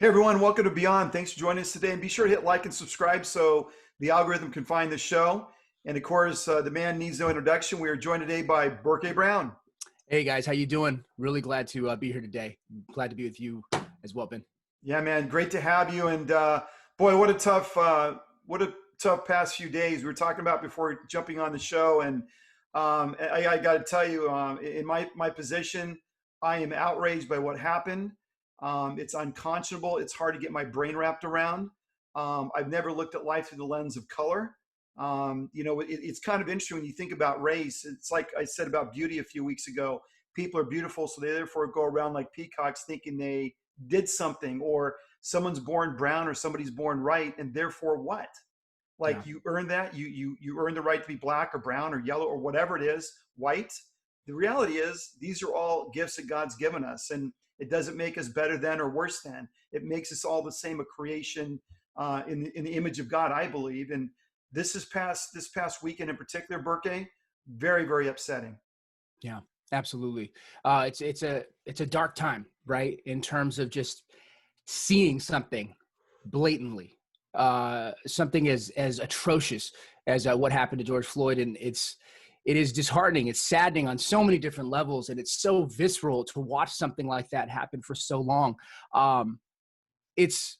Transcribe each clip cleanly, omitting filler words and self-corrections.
Hey everyone, welcome to Beyond. Thanks for joining us today, and be sure to hit like and subscribe so the algorithm can find the show. And of course, the man needs no introduction. We are joined today by Berke Brown. Hey guys, how you doing? Really glad to be here today. Glad to be with you as well, Ben. Yeah, man, great to have you. And boy, what a tough past few days. We were talking about before jumping on the show, and I got to tell you, in my position, I am outraged by what happened. It's unconscionable. It's hard to get my brain wrapped around. I've never looked at life through the lens of color. It's kind of interesting when you think about race. It's like I said about beauty a few weeks ago. People are beautiful, so they therefore go around like peacocks thinking they did something, or someone's born brown or somebody's born right, and therefore what? Yeah. Like you earn that, you earn the right to be black or brown or yellow or whatever it is, white. The reality is these are all gifts that God's given us, and it doesn't make us better than or worse than. It makes us all the same, a creation in the image of God, I believe. And this past weekend in particular, Berke, very, very upsetting. Yeah, absolutely. It's a dark time, right? In terms of just seeing something blatantly, something as atrocious as what happened to George Floyd, and it is disheartening. It's saddening on so many different levels, and it's so visceral to watch something like that happen for so long. It's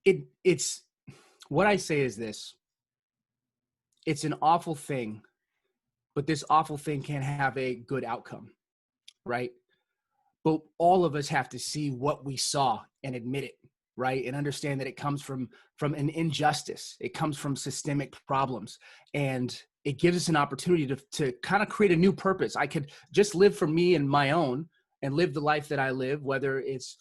it's what I say is this: it's an awful thing, but this awful thing can have a good outcome, right? But all of us have to see what we saw and admit it, right? And understand that it comes from an injustice. It comes from systemic problems, and it gives us an opportunity to kind of create a new purpose. I could just live for me and my own and live the life that I live, whether it's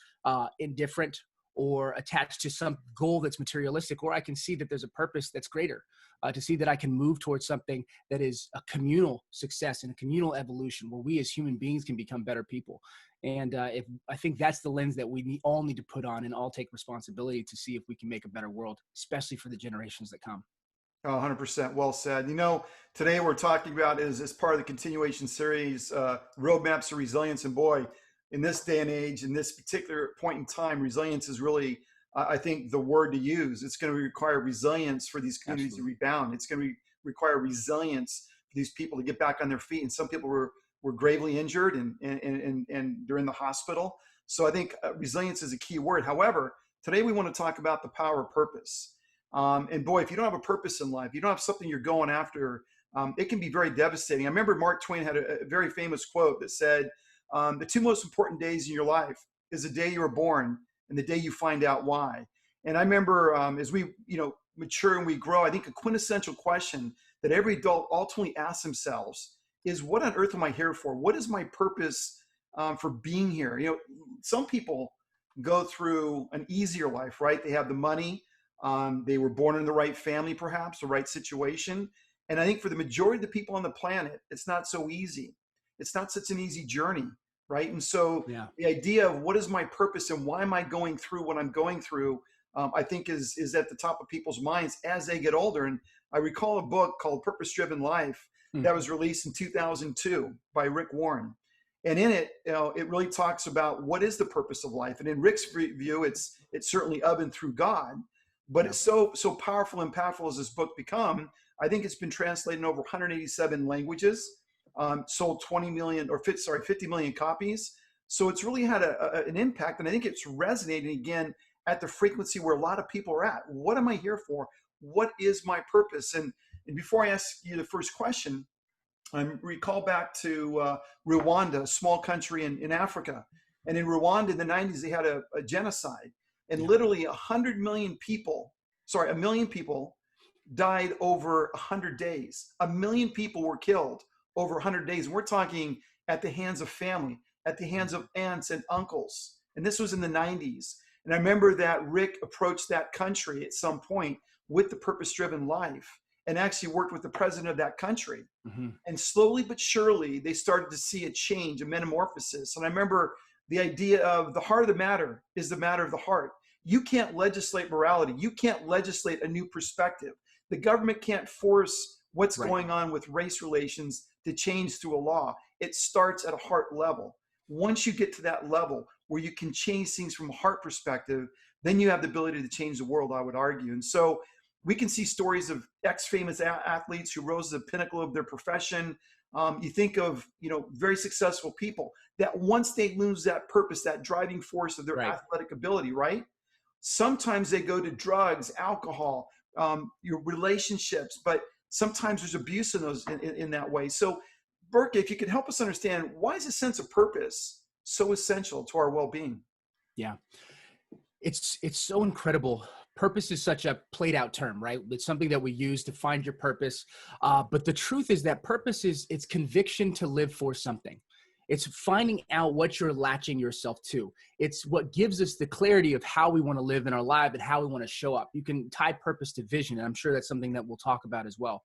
indifferent or attached to some goal that's materialistic, or I can see that there's a purpose that's greater, to see that I can move towards something that is a communal success and a communal evolution where we as human beings can become better people. And if I think that's the lens that we all need to put on and all take responsibility to see if we can make a better world, especially for the generations that come. Oh, 100% well said. Today we're talking about is as part of the continuation series, roadmaps to resilience. And boy, in this day and age, in this particular point in time, resilience is really, I think, the word to use. It's going to require resilience for these communities Absolutely. to rebound. It's going to require resilience for these people to get back on their feet. And some people were gravely injured and they're in the hospital. So I think resilience is a key word. However, today we want to talk about the power of purpose. And boy, if you don't have a purpose in life, you don't have something you're going after, it can be very devastating. I remember Mark Twain had a very famous quote that said, the two most important days in your life is the day you were born and the day you find out why. And I remember as we mature and we grow, I think a quintessential question that every adult ultimately asks themselves is, what on earth am I here for? What is my purpose for being here? Some people go through an easier life, right? They have the money. They were born in the right family, perhaps, the right situation. And I think for the majority of the people on the planet, it's not so easy. It's not such an easy journey, right? And so Yeah. the idea of what is my purpose and why am I going through what I'm going through, I think is at the top of people's minds as they get older. And I recall a book called Purpose Driven Life that was released in 2002 by Rick Warren. And in it, it really talks about what is the purpose of life. And in Rick's view, it's certainly of and through God. But Yeah. it's so powerful and impactful as this book become. I think it's been translated in over 187 languages, sold 50 million copies. So it's really had an impact, and I think it's resonating again at the frequency where a lot of people are at. What am I here for? What is my purpose? And before I ask you the first question, I recall back to Rwanda, a small country in Africa. And in Rwanda in the 90s, they had a genocide. And Yeah. literally 100 million people, sorry, 1 million people died over 100 days. 1 million people were killed over 100 days. And we're talking at the hands of family, at the hands of aunts and uncles. And this was in the 90s. And I remember that Rick approached that country at some point with the purpose-driven life and actually worked with the president of that country. Mm-hmm. And slowly but surely, they started to see a change, a metamorphosis. And I remember the idea of the heart of the matter is the matter of the heart. You can't legislate morality. You can't legislate a new perspective. The government can't force what's Right. going on with race relations to change through a law. It starts at a heart level. Once you get to that level, where you can change things from a heart perspective, then you have the ability to change the world, I would argue. And so we can see stories of ex-famous athletes who rose to the pinnacle of their profession. You think of, very successful people that once they lose that purpose, that driving force of their Right. athletic ability, right? Sometimes they go to drugs, alcohol, your relationships, but sometimes there's abuse in those in that way. So, Berke, if you could help us understand, why is a sense of purpose so essential to our well-being? Yeah. It's so incredible. Purpose is such a played out term, right? It's something that we use to find your purpose. But the truth is that purpose is it's conviction to live for something. It's finding out what you're latching yourself to. It's what gives us the clarity of how we want to live in our life and how we want to show up. You can tie purpose to vision, and I'm sure that's something that we'll talk about as well.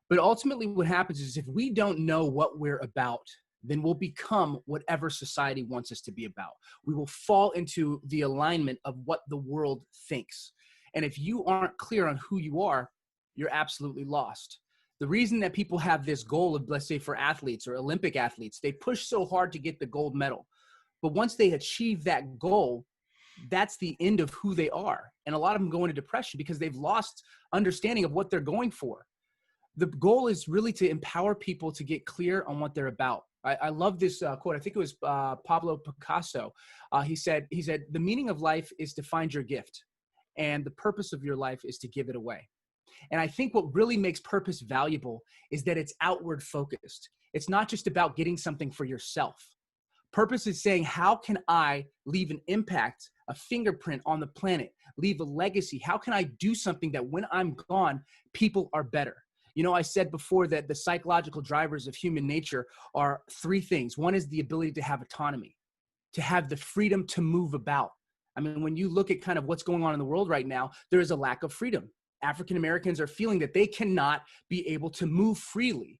But ultimately what happens is if we don't know what we're about, then we'll become whatever society wants us to be about. We will fall into the alignment of what the world thinks. And if you aren't clear on who you are, you're absolutely lost. The reason that people have this goal of, let's say for athletes or Olympic athletes, they push so hard to get the gold medal. But once they achieve that goal, that's the end of who they are. And a lot of them go into depression because they've lost understanding of what they're going for. The goal is really to empower people to get clear on what they're about. I love this quote. I think it was Pablo Picasso. He said, the meaning of life is to find your gift, and the purpose of your life is to give it away. And I think what really makes purpose valuable is that it's outward focused. It's not just about getting something for yourself. Purpose is saying, how can I leave an impact, a fingerprint on the planet, leave a legacy? How can I do something that when I'm gone, people are better? I said before that the psychological drivers of human nature are three things. One is the ability to have autonomy, to have the freedom to move about. I mean, when you look at kind of what's going on in the world right now, there is a lack of freedom. African Americans are feeling that they cannot be able to move freely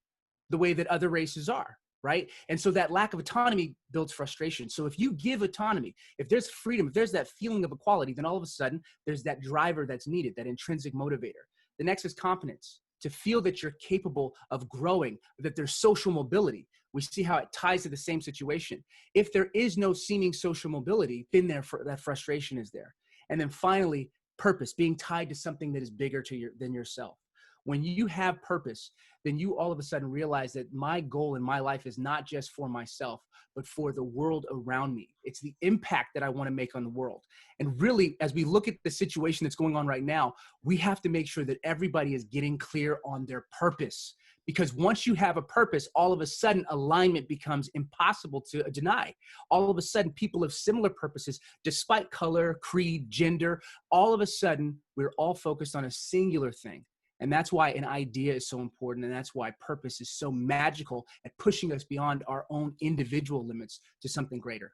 the way that other races are, right? And so that lack of autonomy builds frustration. So if you give autonomy, if there's freedom, if there's that feeling of equality, then all of a sudden there's that driver that's needed, that intrinsic motivator. The next is competence, to feel that you're capable of growing, that there's social mobility. We see how it ties to the same situation. If there is no seeming social mobility, then that frustration is there. And then finally, purpose, being tied to something that is bigger than yourself. When you have purpose, then you all of a sudden realize that my goal in my life is not just for myself, but for the world around me. It's the impact that I want to make on the world. And really, as we look at the situation that's going on right now, we have to make sure that everybody is getting clear on their purpose. Because once you have a purpose, all of a sudden alignment becomes impossible to deny. All of a sudden, people of similar purposes, despite color, creed, gender, all of a sudden, we're all focused on a singular thing. And that's why an idea is so important. And that's why purpose is so magical at pushing us beyond our own individual limits to something greater.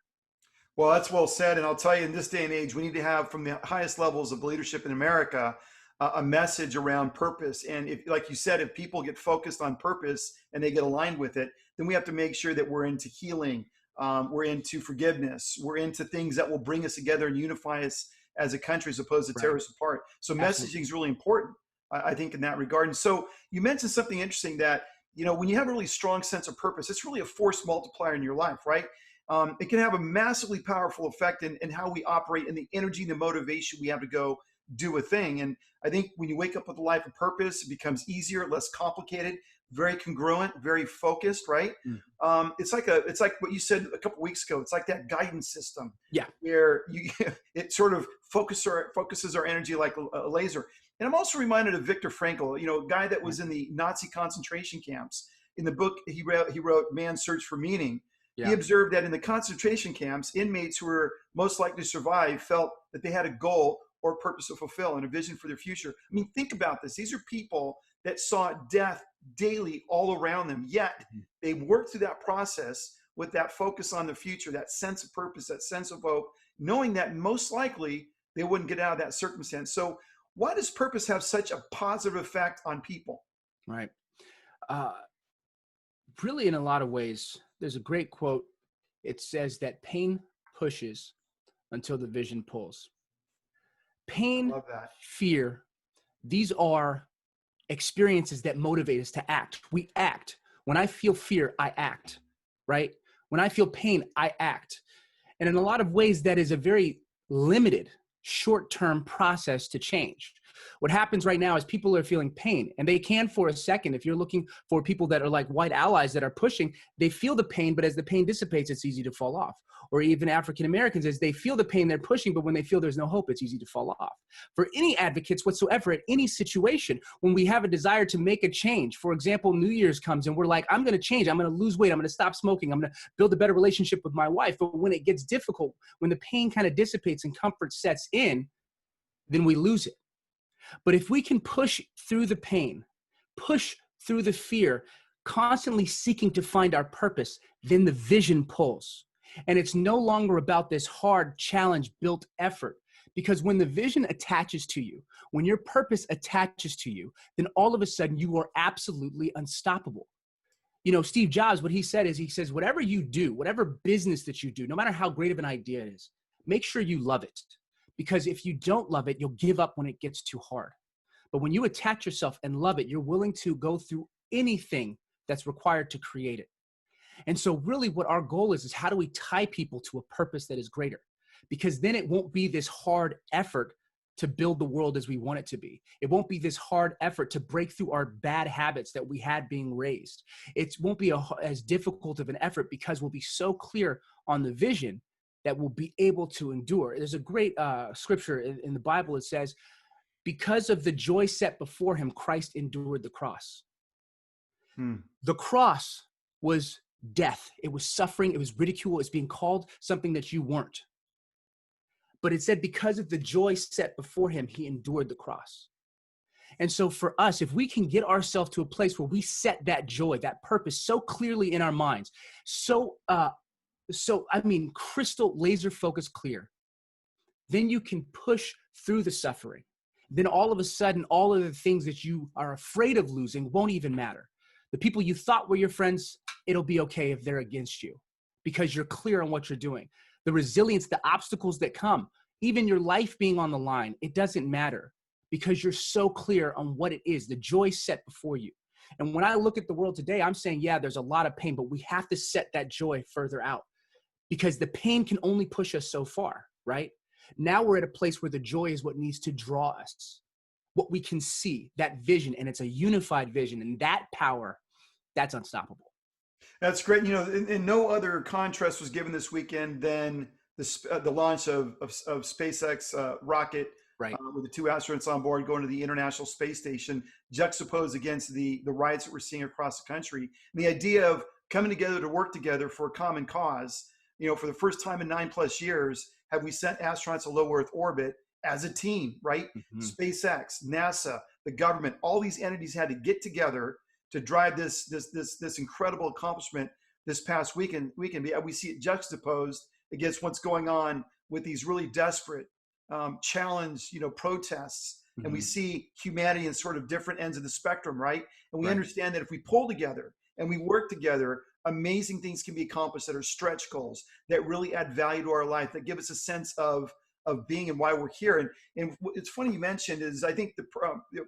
Well, that's well said. And I'll tell you, in this day and age, we need to have from the highest levels of leadership in America a message around purpose. And if, like you said, if people get focused on purpose and they get aligned with it, then we have to make sure that we're into healing, we're into forgiveness, we're into things that will bring us together and unify us as a country as opposed to tear us apart. So messaging is really important, I think, in that regard. And so you mentioned something interesting that, when you have a really strong sense of purpose, it's really a force multiplier in your life, right? It can have a massively powerful effect in how we operate and the energy and the motivation we have to go do a thing. And I think when you wake up with a life of purpose, it becomes easier, less complicated, very congruent, very focused, right? It's like what you said a couple of weeks ago. It's like that guidance system, where it sort of focuses our energy like a laser. And I'm also reminded of Viktor Frankl, a guy that was in the Nazi concentration camps. In the book he wrote Man's Search for Meaning. He observed that in the concentration camps, inmates who were most likely to survive felt that they had a goal or purpose to fulfill and a vision for their future. I mean, think about this. These are people that saw death daily all around them, yet they worked through that process with that focus on the future, that sense of purpose, that sense of hope, knowing that most likely they wouldn't get out of that circumstance. So why does purpose have such a positive effect on people? Right. Really, in a lot of ways, there's a great quote. It says that pain pushes until the vision pulls. Pain, fear, these are experiences that motivate us to act. We act. When I feel fear, I act, right? When I feel pain, I act. And in a lot of ways, that is a very limited, short-term process to change. What happens right now is people are feeling pain, and they can for a second. If you're looking for people that are like white allies that are pushing, they feel the pain, but as the pain dissipates, it's easy to fall off. Or even African Americans, as they feel the pain, they're pushing, but when they feel there's no hope, it's easy to fall off. For any advocates whatsoever at any situation, when we have a desire to make a change, for example, New Year's comes and we're like, I'm going to change, I'm going to lose weight, I'm going to stop smoking, I'm going to build a better relationship with my wife. But when it gets difficult, when the pain kind of dissipates and comfort sets in, then we lose it. But if we can push through the pain, push through the fear, constantly seeking to find our purpose, then the vision pulls. And it's no longer about this hard, challenge-built effort. Because when the vision attaches to you, when your purpose attaches to you, then all of a sudden you are absolutely unstoppable. You know, Steve Jobs, what he said is, he says, whatever you do, whatever business that you do, no matter how great of an idea it is, make sure you love it. Because if you don't love it, you'll give up when it gets too hard. But when you attach yourself and love it, you're willing to go through anything that's required to create it. And so really what our goal is how do we tie people to a purpose that is greater? Because then it won't be this hard effort to build the world as we want it to be. It won't be this hard effort to break through our bad habits that we had being raised. It won't be as difficult of an effort because we'll be so clear on the vision that we'll be able to endure. There's a great scripture in the Bible. It says, because of the joy set before him, Christ endured the cross. The cross was death. It was suffering. It was ridicule. It's being called something that you weren't. But it said because of the joy set before him, he endured the cross. And so for us, if we can get ourselves to a place where we set that joy, that purpose so clearly in our minds, crystal laser focus clear, then you can push through the suffering. Then all of a sudden, all of the things that you are afraid of losing won't even matter. The people you thought were your friends, it'll be okay if they're against you because you're clear on what you're doing. The resilience, the obstacles that come, even your life being on the line, it doesn't matter because you're so clear on what it is, the joy set before you. And when I look at the world today, I'm saying, yeah, there's a lot of pain, but we have to set that joy further out because the pain can only push us so far, right? Now we're at a place where the joy is what needs to draw us, what we can see, that vision, and it's a unified vision, and that power, that's unstoppable. That's great. You know, and no other contrast was given this weekend than the launch of SpaceX rocket, right, with the 2 astronauts on board going to the International Space Station, juxtaposed against the riots that we're seeing across the country. And the idea of coming together to work together for a common cause. You know, for the first time in 9+ years, have we sent astronauts to low Earth orbit as a team, right? Mm-hmm. SpaceX, NASA, the government, all these entities had to get together to drive this incredible accomplishment this past weekend. We see it juxtaposed against what's going on with these really desperate challenge, protests. Mm-hmm. And we see humanity in sort of different ends of the spectrum, right? And we understand that if we pull together and we work together, amazing things can be accomplished that are stretch goals that really add value to our life, that give us a sense of being and why we're here. And it's funny you mentioned is I think the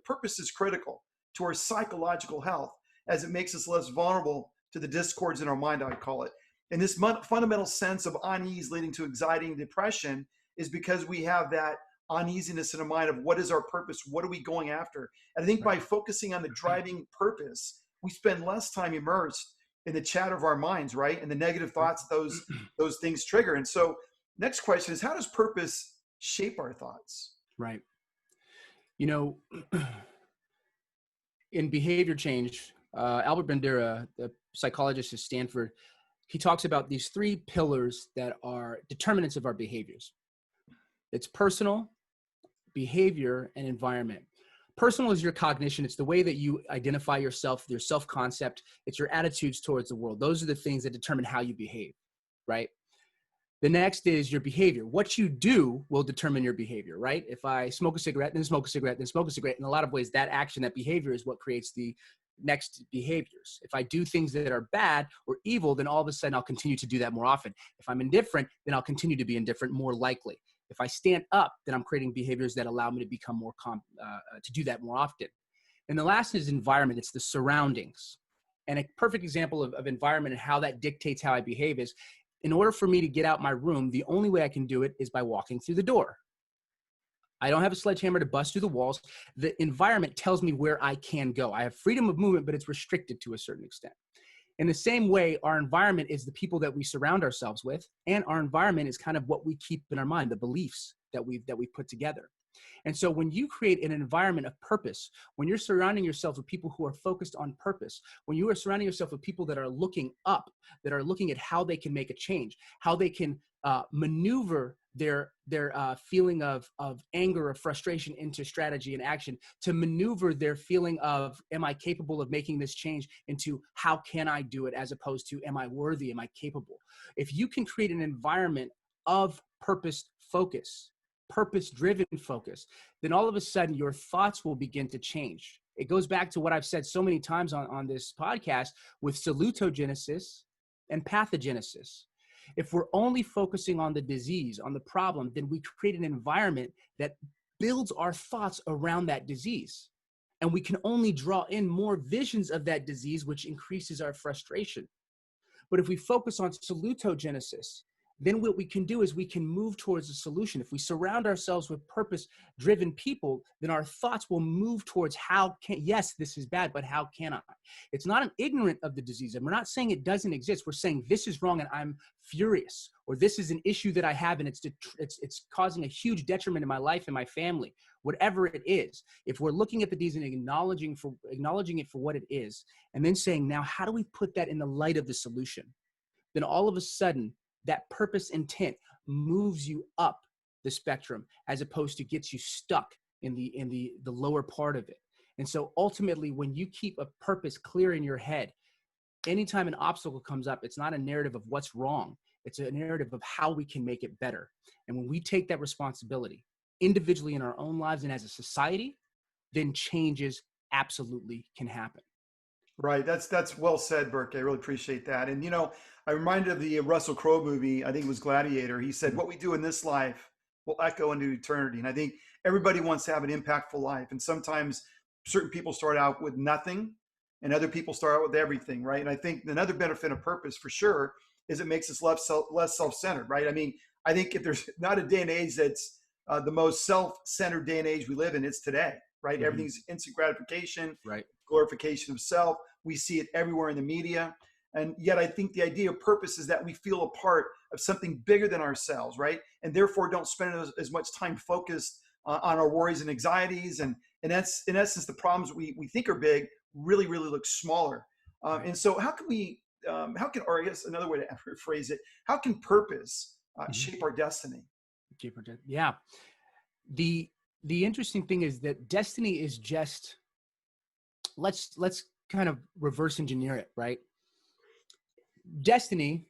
purpose is critical to our psychological health as it makes us less vulnerable to the discords in our mind, I call it. And this fundamental sense of unease leading to anxiety and depression is because we have that uneasiness in our mind of what is our purpose? What are we going after? And I think by focusing on the driving purpose, we spend less time immersed in the chatter of our minds, right? And the negative thoughts those things trigger. And so next question is, how does purpose shape our thoughts? Right. In behavior change, Albert Bandura, the psychologist at Stanford, he talks about these 3 pillars that are determinants of our behaviors. It's personal, behavior, and environment. Personal is your cognition. It's the way that you identify yourself, your self-concept. It's your attitudes towards the world. Those are the things that determine how you behave, right? The next is your behavior. What you do will determine your behavior, right? If I smoke a cigarette, then smoke a cigarette, then smoke a cigarette, in a lot of ways, that action, that behavior is what creates the next behaviors. If I do things that are bad or evil, then all of a sudden I'll continue to do that more often. If I'm indifferent, then I'll continue to be indifferent more likely. If I stand up, then I'm creating behaviors that allow me to become more to do that more often. And the last is environment. It's the surroundings. And a perfect example of environment and how that dictates how I behave is In order for me to get out my room, the only way I can do it is by walking through the door. I don't have a sledgehammer to bust through the walls. The environment tells me where I can go. I have freedom of movement, but it's restricted to a certain extent. In the same way, our environment is the people that we surround ourselves with, and our environment is kind of what we keep in our mind, the beliefs that we put together. And so when you create an environment of purpose, when you're surrounding yourself with people who are focused on purpose, when you are surrounding yourself with people that are looking up, that are looking at how they can make a change, how they can maneuver their feeling of anger or frustration into strategy and action, to maneuver their feeling of, am I capable of making this change, into how can I do it, as opposed to, am I worthy, am I capable? If you can create an environment of purpose-driven focus, then all of a sudden your thoughts will begin to change. It goes back to what I've said so many times on this podcast with salutogenesis and pathogenesis. If we're only focusing on the disease, on the problem, then we create an environment that builds our thoughts around that disease. And we can only draw in more visions of that disease, which increases our frustration. But if we focus on salutogenesis, then what we can do is we can move towards a solution. If we surround ourselves with purpose-driven people, then our thoughts will move towards yes, this is bad, but how can I? It's not an ignorant of the disease. And we're not saying it doesn't exist. We're saying this is wrong and I'm furious, or this is an issue that I have and it's causing a huge detriment in my life and my family, whatever it is. If we're looking at the disease and acknowledging it for what it is, and then saying, now, how do we put that in the light of the solution? Then all of a sudden, that purpose intent moves you up the spectrum, as opposed to gets you stuck in the lower part of it. And so ultimately, when you keep a purpose clear in your head, anytime an obstacle comes up, it's not a narrative of what's wrong. It's a narrative of how we can make it better. And when we take that responsibility individually in our own lives and as a society, then changes absolutely can happen. Right. That's well said, Burke. I really appreciate that. And I reminded of the Russell Crowe movie. I think it was Gladiator. He said, "What we do in this life will echo into eternity." And I think everybody wants to have an impactful life. And sometimes certain people start out with nothing, and other people start out with everything. Right. And I think another benefit of purpose, for sure, is it makes us less self-centered. Right. I mean, I think if there's not a day and age that's the most self-centered day and age we live in, it's today. Right. Mm-hmm. Everything's instant gratification. Right. Glorification of self. We see it everywhere in the media. And yet I think the idea of purpose is that we feel a part of something bigger than ourselves, right? And therefore don't spend as much time focused on our worries and anxieties. And that's, in essence, the problems we think are big really, really look smaller. Right. And so or I guess another way to phrase it, how can purpose shape our destiny? Yeah. The interesting thing is that destiny is just, let's kind of reverse engineer it, right? Destiny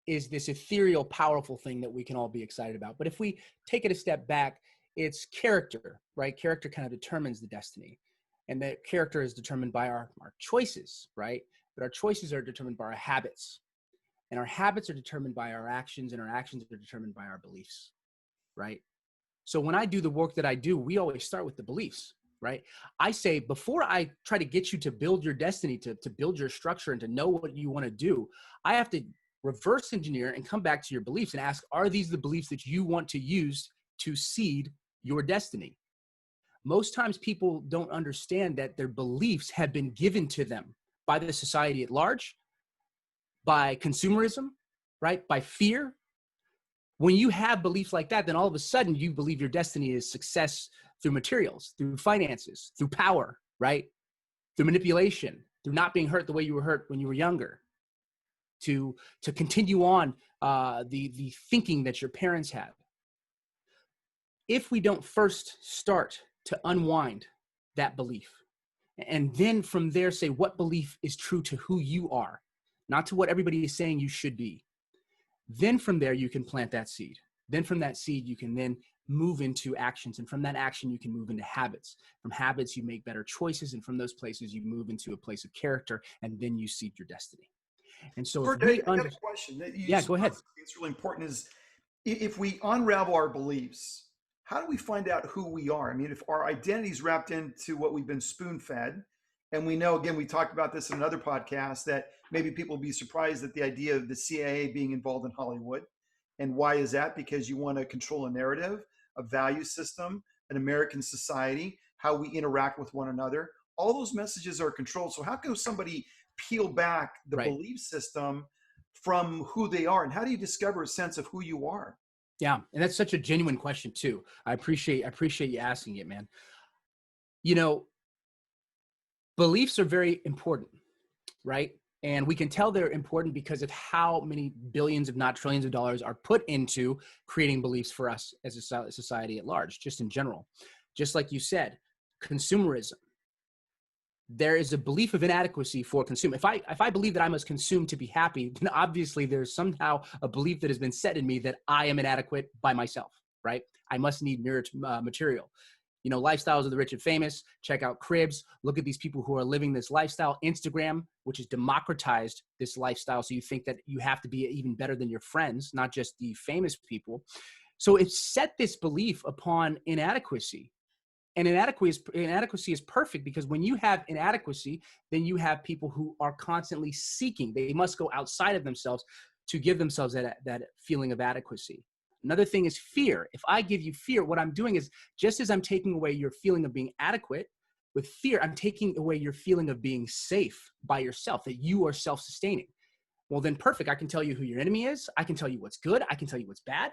is this ethereal, powerful thing that we can all be excited about. But if we take it a step back, it's character, right? Character kind of determines the destiny. And that character is determined by our choices, right? But our choices are determined by our habits. And our habits are determined by our actions, and our actions are determined by our beliefs, right? So when I do the work that I do, we always start with the beliefs, right? I say, before I try to get you to build your destiny, to build your structure and to know what you want to do, I have to reverse engineer and come back to your beliefs and ask, are these the beliefs that you want to use to seed your destiny? Most times people don't understand that their beliefs have been given to them by the society at large, by consumerism, right? By fear. When you have beliefs like that, then all of a sudden you believe your destiny is success through materials, through finances, through power, right? Through manipulation, through not being hurt the way you were hurt when you were younger, to continue on the thinking that your parents had. If we don't first start to unwind that belief, and then from there say what belief is true to who you are, not to what everybody is saying you should be, then from there you can plant that seed. Then from that seed you can then move into actions, and from that action you can move into habits. From habits you make better choices, and from those places you move into a place of character, and then you seed your destiny. And so Bert, I got a question. Go ahead. It's really important, is if we unravel our beliefs, how do we find out who we are? I mean, if our identity is wrapped into what we've been spoon-fed, And we know, again, we talked about this in another podcast, that maybe people will be surprised at the idea of the CIA being involved in Hollywood. And why is that? Because you want to control a narrative, a value system, an American society, how we interact with one another. All those messages are controlled. So how can somebody peel back the Right. belief system from who they are? And how do you discover a sense of who you are? Yeah. And that's such a genuine question too. I appreciate you asking it, man. You know, beliefs are very important, right? And we can tell they're important because of how many billions, if not trillions of dollars are put into creating beliefs for us as a society at large, just in general. Just like you said, consumerism. There is a belief of inadequacy for consume. If I believe that I must consume to be happy, then obviously there's somehow a belief that has been set in me that I am inadequate by myself, right? I must need material. You know, lifestyles of the rich and famous. Check out Cribs. Look at these people who are living this lifestyle. Instagram, which has democratized this lifestyle, so you think that you have to be even better than your friends, not just the famous people. So it's set this belief upon inadequacy. And inadequacy is perfect, because when you have inadequacy, then you have people who are constantly seeking. They must go outside of themselves to give themselves that feeling of adequacy. Another thing is fear. If I give you fear, what I'm doing is, just as I'm taking away your feeling of being adequate, with fear, I'm taking away your feeling of being safe by yourself, that you are self-sustaining. Well, then perfect. I can tell you who your enemy is. I can tell you what's good. I can tell you what's bad.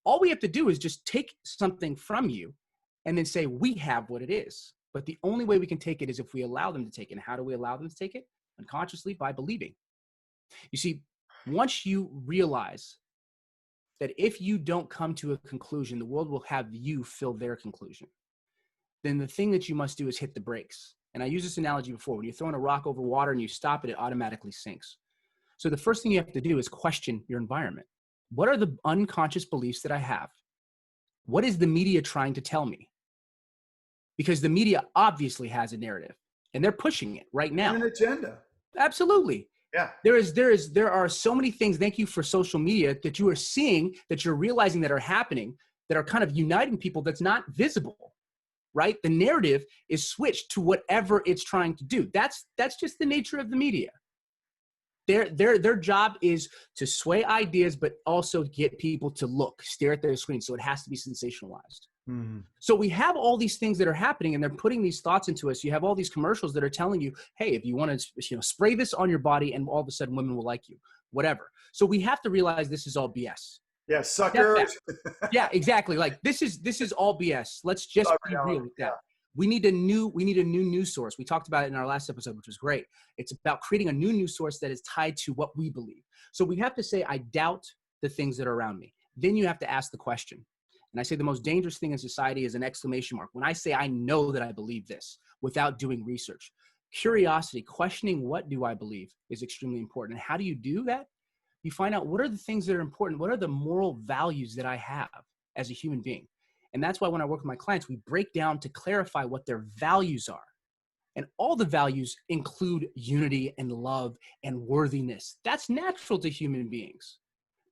All we have to do is just take something from you and then say, we have what it is. But the only way we can take it is if we allow them to take it. And how do we allow them to take it? Unconsciously, by believing. You see, once you realize that if you don't come to a conclusion, the world will have you fill their conclusion, then the thing that you must do is hit the brakes. And I used this analogy before. When you're throwing a rock over water and you stop it, it automatically sinks. So the first thing you have to do is question your environment. What are the unconscious beliefs that I have? What is the media trying to tell me? Because the media obviously has a narrative and they're pushing it right now. And an agenda. Absolutely. Yeah. There are so many things, thank you for social media, that you are seeing, that you're realizing that are happening, that are kind of uniting people that's not visible, right? The narrative is switched to whatever it's trying to do. That's just the nature of the media. Their job is to sway ideas, but also get people to stare at their screen. So it has to be sensationalized. Mm. So we have all these things that are happening, and they're putting these thoughts into us. You have all these commercials that are telling you, hey, if you want to, spray this on your body and all of a sudden women will like you, whatever. So we have to realize this is all BS. Yeah, suckers. Yeah, exactly. Like this is all BS. Let's just be real with that. Yeah. We need a new news source. We talked about it in our last episode, which was great. It's about creating a new news source that is tied to what we believe. So we have to say, I doubt the things that are around me. Then you have to ask the question. And I say the most dangerous thing in society is an exclamation mark. When I say, I know that I believe this, without doing research. Curiosity, questioning what do I believe, is extremely important. And how do you do that? You find out, what are the things that are important? What are the moral values that I have as a human being? And that's why when I work with my clients, we break down to clarify what their values are. And all the values include unity and love and worthiness. That's natural to human beings,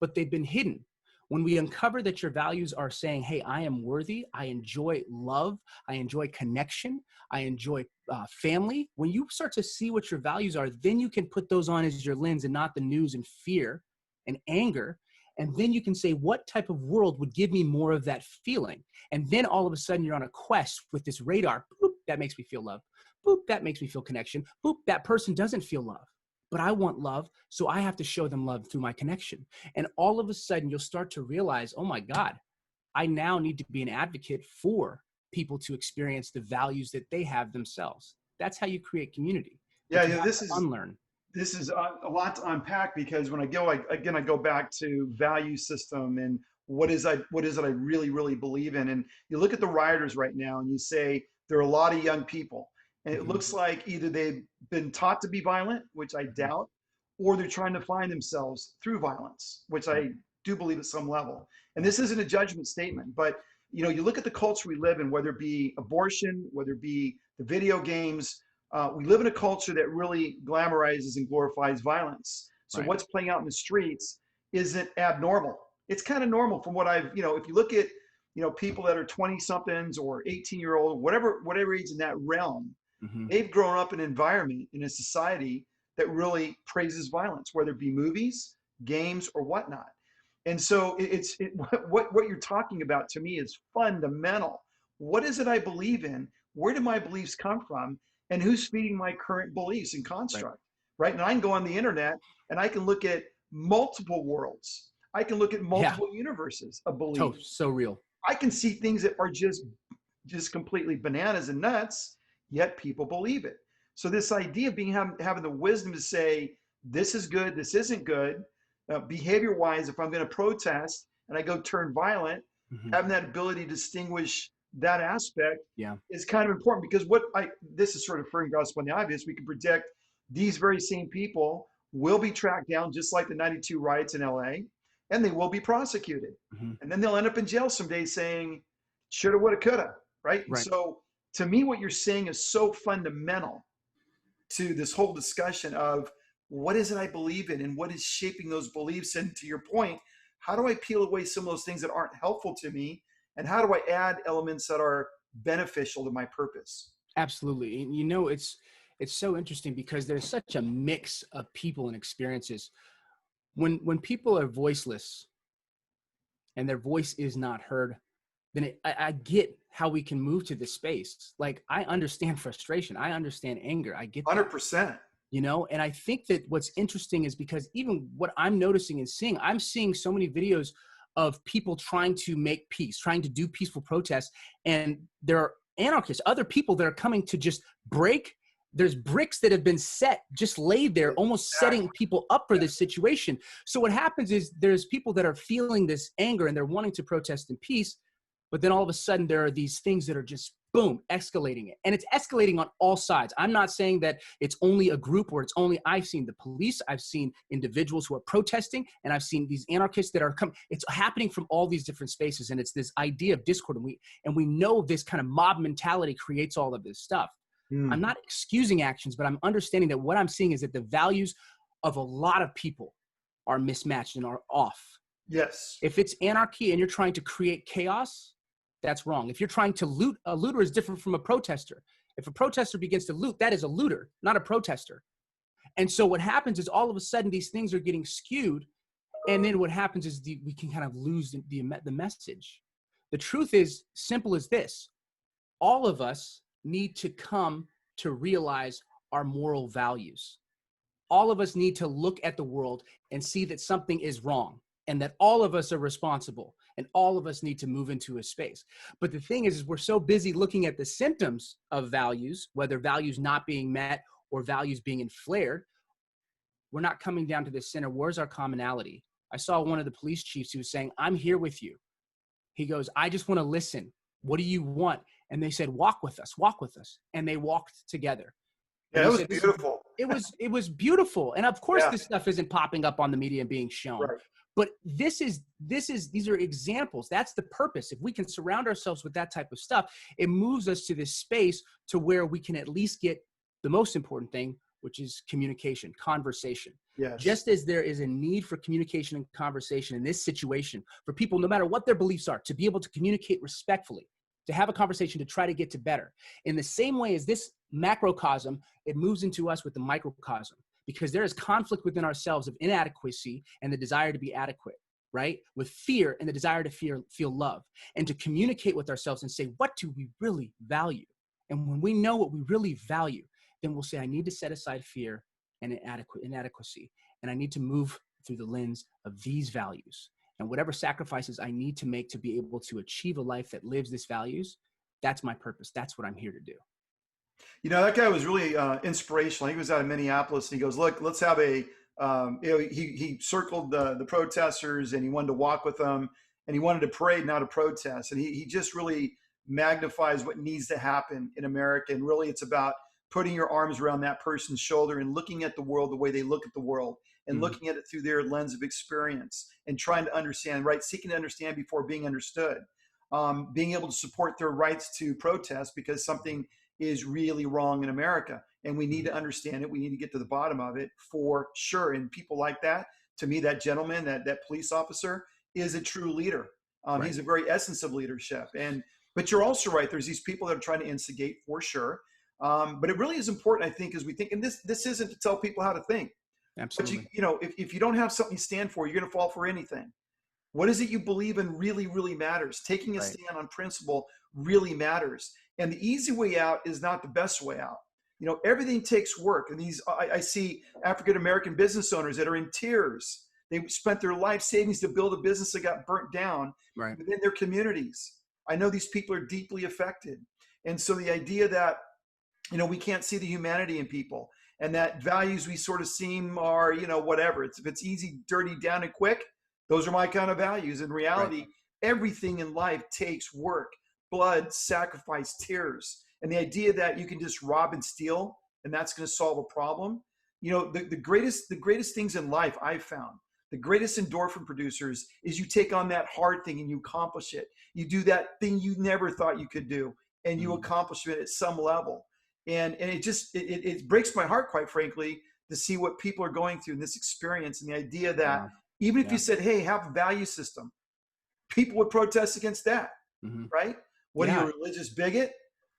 but they've been hidden. When we uncover that your values are saying, hey, I am worthy, I enjoy love, I enjoy connection, I enjoy family. When you start to see what your values are, then you can put those on as your lens and not the news and fear and anger. And then you can say, what type of world would give me more of that feeling? And then all of a sudden you're on a quest with this radar. Boop, that makes me feel love. Boop, that makes me feel connection. Boop, that person doesn't feel love. But I want love, so I have to show them love through my connection. And all of a sudden you'll start to realize, oh my God, I now need to be an advocate for people to experience the values that they have themselves. That's how you create community. Yeah, this is unlearn. This is a lot to unpack, because when I go back to value system and what is it I really, really believe in. And you look at the rioters right now and you say, there are a lot of young people. And it looks like either they've been taught to be violent, which I doubt, or they're trying to find themselves through violence, which I do believe at some level. And this isn't a judgment statement, but you look at the culture we live in, whether it be abortion, whether it be the video games, we live in a culture that really glamorizes and glorifies violence. So what's playing out in the streets isn't abnormal. It's kind of normal from what I've, if you look at, people that are 20 somethings or 18-year-old, whatever age in that realm, Hmm. They've grown up in an environment, in a society that really praises violence, whether it be movies, games, or whatnot. And so what you're talking about to me is fundamental. What is it I believe in? Where do my beliefs come from? And who's feeding my current beliefs and Right. construct? Right. And I can go on the internet and I can look at multiple worlds. I can look at Yeah. multiple universes of belief. So real. I can see things that are just completely bananas and nuts, yet people believe it. So this idea of having the wisdom to say this is good, this isn't good, behavior wise, if I'm going to protest and I go turn violent, Hmm. having that ability to distinguish that aspect Yeah. is kind of important, because this is sort of further gospel on the obvious. We can predict these very same people will be tracked down, just like the 92 riots in LA, and they will be prosecuted. Hmm. And then they'll end up in jail someday saying, shoulda, woulda, coulda, right? And Right. so to me, what you're saying is so fundamental to this whole discussion of what is it I believe in and what is shaping those beliefs. And to your point, how do I peel away some of those things that aren't helpful to me? And how do I add elements that are beneficial to my purpose? Absolutely. And it's so interesting because there's such a mix of people and experiences. When people are voiceless and their voice is not heard, then I get how we can move to this space. Like, I understand frustration. I understand anger. I get that, 100%. and I think that what's interesting is because even what I'm noticing and seeing, I'm seeing so many videos of people trying to make peace, trying to do peaceful protests. And there are anarchists, other people that are coming to just break. There's bricks that have been set, just laid there, almost setting Exactly. people up for this situation. So what happens is there's people that are feeling this anger and they're wanting to protest in peace. But then all of a sudden there are these things that are just boom, escalating it. And it's escalating on all sides. I'm not saying that it's only a group or I've seen the police, I've seen individuals who are protesting, and I've seen these anarchists that are coming. It's happening from all these different spaces. And it's this idea of discord. And we know this kind of mob mentality creates all of this stuff. I'm Mm. not excusing actions, but I'm understanding that what I'm seeing is that the values of a lot of people are mismatched and are off. Yes. If it's anarchy and you're trying to create chaos, that's wrong. If you're trying to loot, a looter is different from a protester. If a protester begins to loot, that is a looter, not a protester. And so what happens is all of a sudden these things are getting skewed. And then what happens is we can kind of lose the message. The truth is simple as this. All of us need to come to realize our moral values. All of us need to look at the world and see that something is wrong and that all of us are responsible and all of us need to move into a space. But the thing is we're so busy looking at the symptoms of values, whether values not being met or values being inflared, we're not coming down to the center. Where's our commonality? I saw one of the police chiefs who was saying, I'm here with you. He goes, I just want to listen. What do you want? And they said, walk with us, walk with us. And they walked together. Yeah, And that he was said, beautiful. it was beautiful. And of course Yeah. this stuff isn't popping up on the media and being shown. Right. But these are examples. That's the purpose. If we can surround ourselves with that type of stuff, it moves us to this space to where we can at least get the most important thing, which is communication, conversation. Yes. Just as there is a need for communication and conversation in this situation for people, no matter what their beliefs are, to be able to communicate respectfully, to have a conversation, to try to get to better. In the same way as this macrocosm, it moves into us with the microcosm, because there is conflict within ourselves of inadequacy and the desire to be adequate, right? With fear and the desire to feel love, and to communicate with ourselves and say, what do we really value? And when we know what we really value, then we'll say, I need to set aside fear and inadequacy, and I need to move through the lens of these values. And whatever sacrifices I need to make to be able to achieve a life that lives these values, that's my purpose. That's what I'm here to do. You know, that guy was really inspirational. He was out of Minneapolis, and he goes, "Look, let's have a." He circled the protesters, and he wanted to walk with them, and he wanted to parade, not a protest. And he just really magnifies what needs to happen in America. And really, it's about putting your arms around that person's shoulder and looking at the world the way they look at the world, and Mm. looking at it through their lens of experience, and trying to understand, right? Seeking to understand before being understood. Being able to support their rights to protest because something is really wrong in America. And we need to understand it. We need to get to the bottom of it for sure. And people like that, to me, that gentleman, that police officer is a true leader. Right. He's a very essence of leadership. But you're also right. There's these people that are trying to instigate for sure. But it really is important, I think, as we think, and this isn't to tell people how to think, but Absolutely. if you don't have something you stand for, you're going to fall for anything. What is it you believe in really, really matters. Taking a Right. stand on principle really matters. And the easy way out is not the best way out. Everything takes work. And I see African American business owners that are in tears. They spent their life savings to build a business that got burnt down Right. within their communities. I know these people are deeply affected. And so the idea that, we can't see the humanity in people, and that values we sort of seem are, whatever. If it's easy, dirty, down and quick, those are my kind of values. In Right. reality, everything in life takes work, blood, sacrifice, tears. And the idea that you can just rob and steal and that's going to solve a problem. The greatest things in life I've found, the greatest endorphin producers, is you take on that hard thing and you accomplish it. You do that thing you never thought you could do, and you Mhm. accomplish it at some level. And it breaks my heart, quite frankly, to see what people are going through in this experience, and the idea that Wow. even if you Yeah. said, hey, have a value system, people would protest against that, Hmm. right? What are you, Yeah. a religious bigot?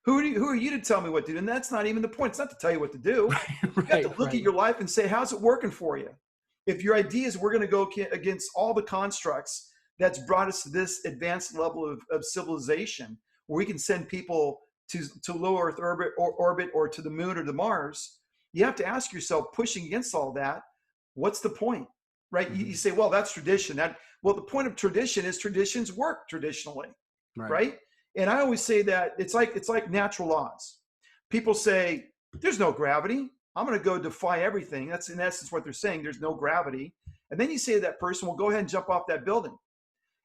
Who are you to tell me what to do? And that's not even the point. It's not to tell you what to do. You have Right. to look Right. at your life and say, how's it working for you? If your idea is we're going to go against all the constructs that's brought us to this advanced level of civilization, where we can send people to low Earth orbit or to the moon or to Mars, you have to ask yourself, pushing against all that, what's the point? Right? You Hmm. say, well, that's tradition. Well, the point of tradition is traditions work traditionally, Right. right? And I always say that it's like natural laws. People say there's no gravity. I'm going to go defy everything. That's in essence what they're saying. There's no gravity. And then you say to that person, well, go ahead and jump off that building.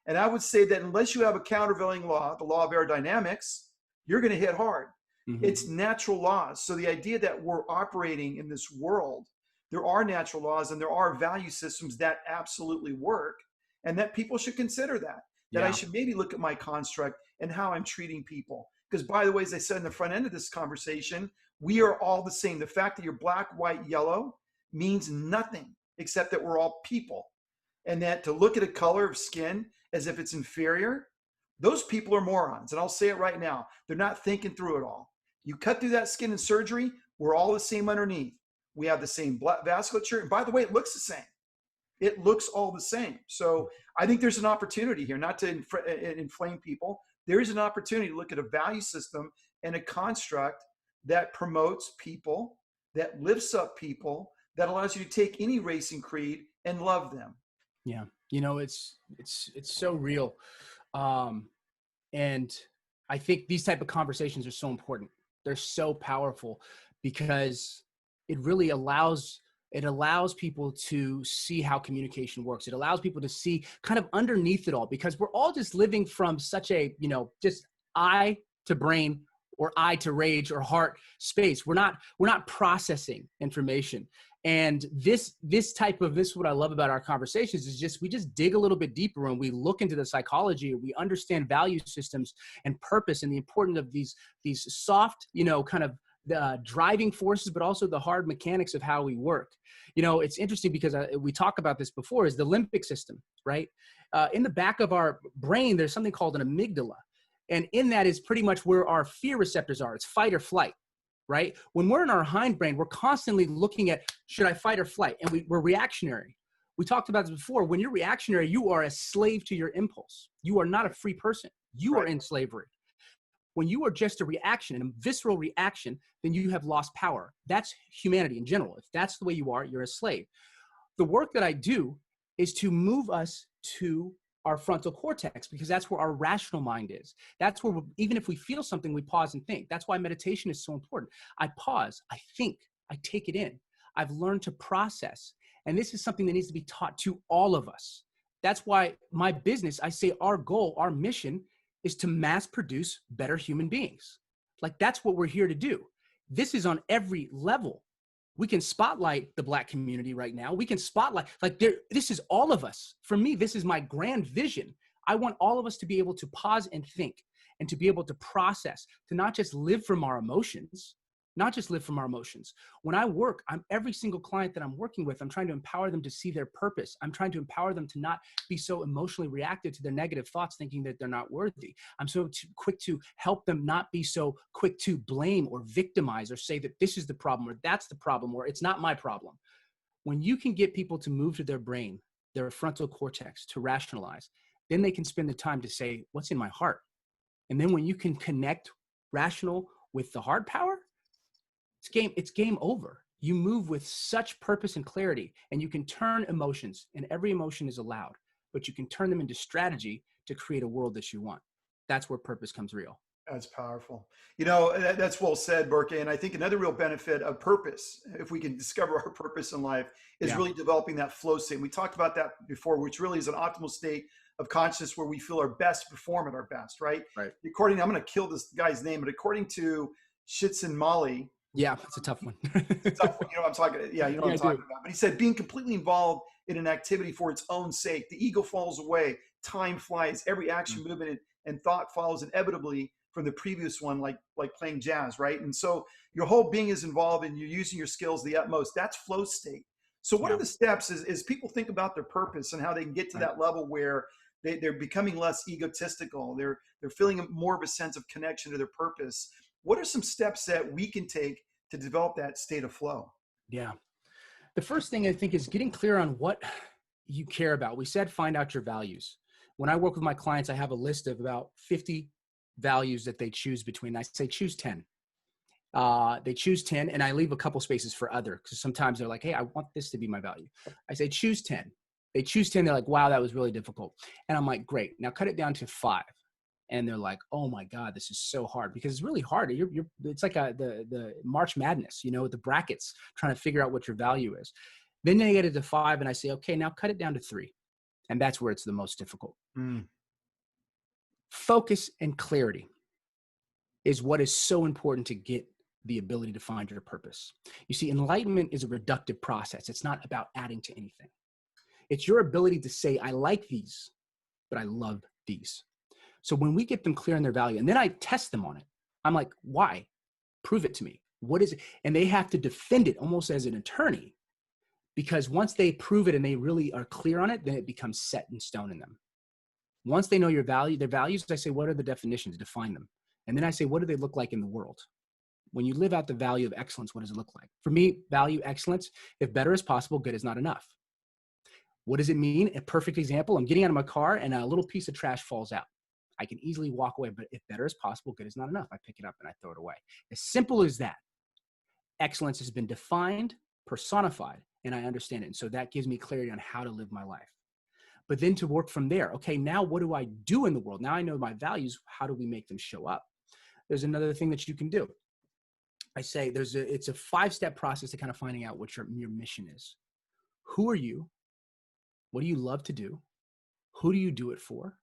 And I would say that unless you have a countervailing law, the law of aerodynamics, you're going to hit hard. Hmm. It's natural laws. So the idea that we're operating in this world, there are natural laws and there are value systems that absolutely work, and that people should consider that I Yeah. should maybe look at my construct and how I'm treating people. Because, by the way, as I said in the front end of this conversation, we are all the same. The fact that you're black, white, yellow means nothing except that we're all people. And that to look at a color of skin as if it's inferior, those people are morons. And I'll say it right now, they're not thinking through it all. You cut through that skin in surgery, we're all the same underneath. We have the same blood vasculature. And by the way, it looks the same. It looks all the same. So I think there's an opportunity here, not to inflame people. There is an opportunity to look at a value system and a construct that promotes people, that lifts up people, that allows you to take any race and creed and love them. Yeah. It's so real. Um, and I think these type of conversations are so important. They're so powerful because it really allows people to see how communication works. It allows people to see kind of underneath it all, because we're all just living from such a, just eye to brain or eye to rage or heart space. We're not processing information. And this what I love about our conversations is just we just dig a little bit deeper and we look into the psychology, we understand value systems and purpose and the importance of these soft, kind of driving forces, but also the hard mechanics of how we work. It's interesting because we talk about this before, is the limbic system, right? In the back of our brain, there's something called an amygdala. And in that is pretty much where our fear receptors are. It's fight or flight, right? When we're in our hindbrain, we're constantly looking at, should I fight or flight? And we're reactionary. We talked about this before. When you're reactionary, you are a slave to your impulse. You are not a free person. You are Right. in slavery. When you are just a reaction, a visceral reaction, then you have lost power. That's humanity in general. If that's the way you are, you're a slave. The work that I do is to move us to our frontal cortex, because that's where our rational mind is. That's where, even if we feel something, we pause and think. That's why meditation is so important. I pause, I think, I take it in. I've learned to process. And this is something that needs to be taught to all of us. That's why my business, I say our goal, our mission is to mass produce better human beings. Like, that's what we're here to do. This is on every level. We can spotlight the Black community right now. We can spotlight, this is all of us. For me, this is my grand vision. I want all of us to be able to pause and think and to be able to process, to not just live from our emotions, not just live from our emotions. When I work, every single client that I'm working with, I'm trying to empower them to see their purpose. I'm trying to empower them to not be so emotionally reactive to their negative thoughts, thinking that they're not worthy. I'm so quick to help them not be so quick to blame or victimize or say that this is the problem or that's the problem or it's not my problem. When you can get people to move to their brain, their frontal cortex, to rationalize, then they can spend the time to say, what's in my heart? And then when you can connect rational with the heart power, it's game over. You move with such purpose and clarity, and you can turn emotions, and every emotion is allowed, but you can turn them into strategy to create a world that you want. That's where purpose comes real. That's powerful. You know, that's well said, Berke. And I think another real benefit of purpose, if we can discover our purpose in life, is Yeah. really developing that flow state. And we talked about that before, which really is an optimal state of consciousness where we feel our best, perform at our best, right? Right. According, I'm going to kill this guy's name, but according to Csikszentmihalyi, Yeah, it's a tough one. it's tough, you know what I'm talking. Yeah, you know what Yeah, I'm I talking do. about. But he said, being completely involved in an activity for its own sake, the ego falls away, time flies, every action, movement, and thought follows inevitably from the previous one, like playing jazz, right? And so your whole being is involved, and you're using your skills the utmost. That's flow state. So, what are Yeah. the steps as people think about their purpose and how they can get to Right. that level where they're becoming less egotistical? They're feeling more of a sense of connection to their purpose. What are some steps that we can take to develop that state of flow? Yeah. The first thing I think is getting clear on what you care about. We said find out your values. When I work with my clients, I have a list of about 50 values that they choose between. I say choose 10. They choose 10, and I leave a couple spaces for other, because sometimes they're like, hey, I want this to be my value. I say choose 10. They choose 10. They're like, wow, that was really difficult. And I'm like, great. Now cut it down to 5. And they're like, oh my God, this is so hard, because it's really hard. It's like the March Madness, you know, with the brackets, trying to figure out what your value is. Then they get it to 5, and I say, okay, now cut it down to 3. And that's where it's the most difficult. Mm. Focus and clarity is what is so important to get the ability to find your purpose. You see, enlightenment is a reductive process. It's not about adding to anything. It's your ability to say, I like these, but I love these. So when we get them clear on their value, and then I test them on it, I'm like, why? Prove it to me. What is it? And they have to defend it almost as an attorney, because once they prove it and they really are clear on it, then it becomes set in stone in them. Once they know your value, their values, I say, what are the definitions? Define them. And then I say, what do they look like in the world? When you live out the value of excellence, what does it look like? For me, value excellence, if better is possible, good is not enough. What does it mean? A perfect example, I'm getting out of my car and a little piece of trash falls out. I can easily walk away, but if better is possible, good is not enough. I pick it up and I throw it away. As simple as that. Excellence has been defined, personified, and I understand it. And so that gives me clarity on how to live my life. But then to work from there, okay, now what do I do in the world? Now I know my values. How do we make them show up? There's another thing that you can do. I say it's a 5-step process to kind of finding out what your mission is. Who are you? What do you love to do? Who do you do it for?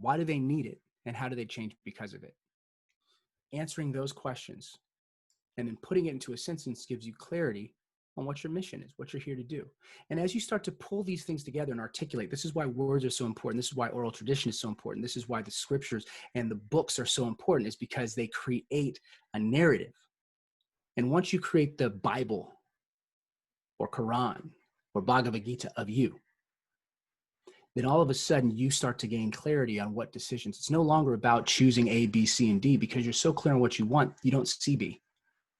Why do they need it? And how do they change because of it? Answering those questions and then putting it into a sentence gives you clarity on what your mission is, what you're here to do. And as you start to pull these things together and articulate, this is why words are so important. This is why oral tradition is so important. This is why the scriptures and the books are so important, is because they create a narrative. And once you create the Bible or Quran or Bhagavad Gita of you, then all of a sudden you start to gain clarity on what decisions. It's no longer about choosing A, B, C, and D, because you're so clear on what you want, you don't see B.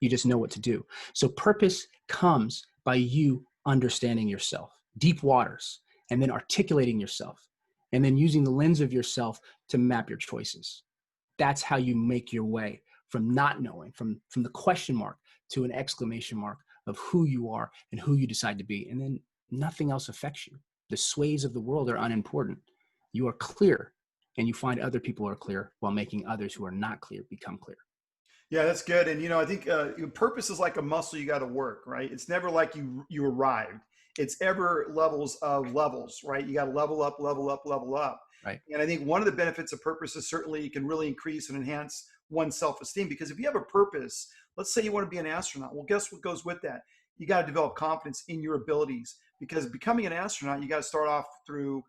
You just know what to do. So purpose comes by you understanding yourself, deep waters, and then articulating yourself, and then using the lens of yourself to map your choices. That's how you make your way from not knowing, from the question mark to an exclamation mark of who you are and who you decide to be. And then nothing else affects you. The sways of the world are unimportant. You are clear, and you find other people are clear while making others who are not clear become clear. Yeah, that's good. And I think your purpose is like a muscle you got to work, right? It's never like you arrived. It's ever levels of levels, right? You got to level up, level up, level up. Right. And I think one of the benefits of purpose is certainly you can really increase and enhance one's self-esteem, because if you have a purpose, let's say you want to be an astronaut. Well, guess what goes with that? You got to develop confidence in your abilities, because becoming an astronaut, you got to start off through,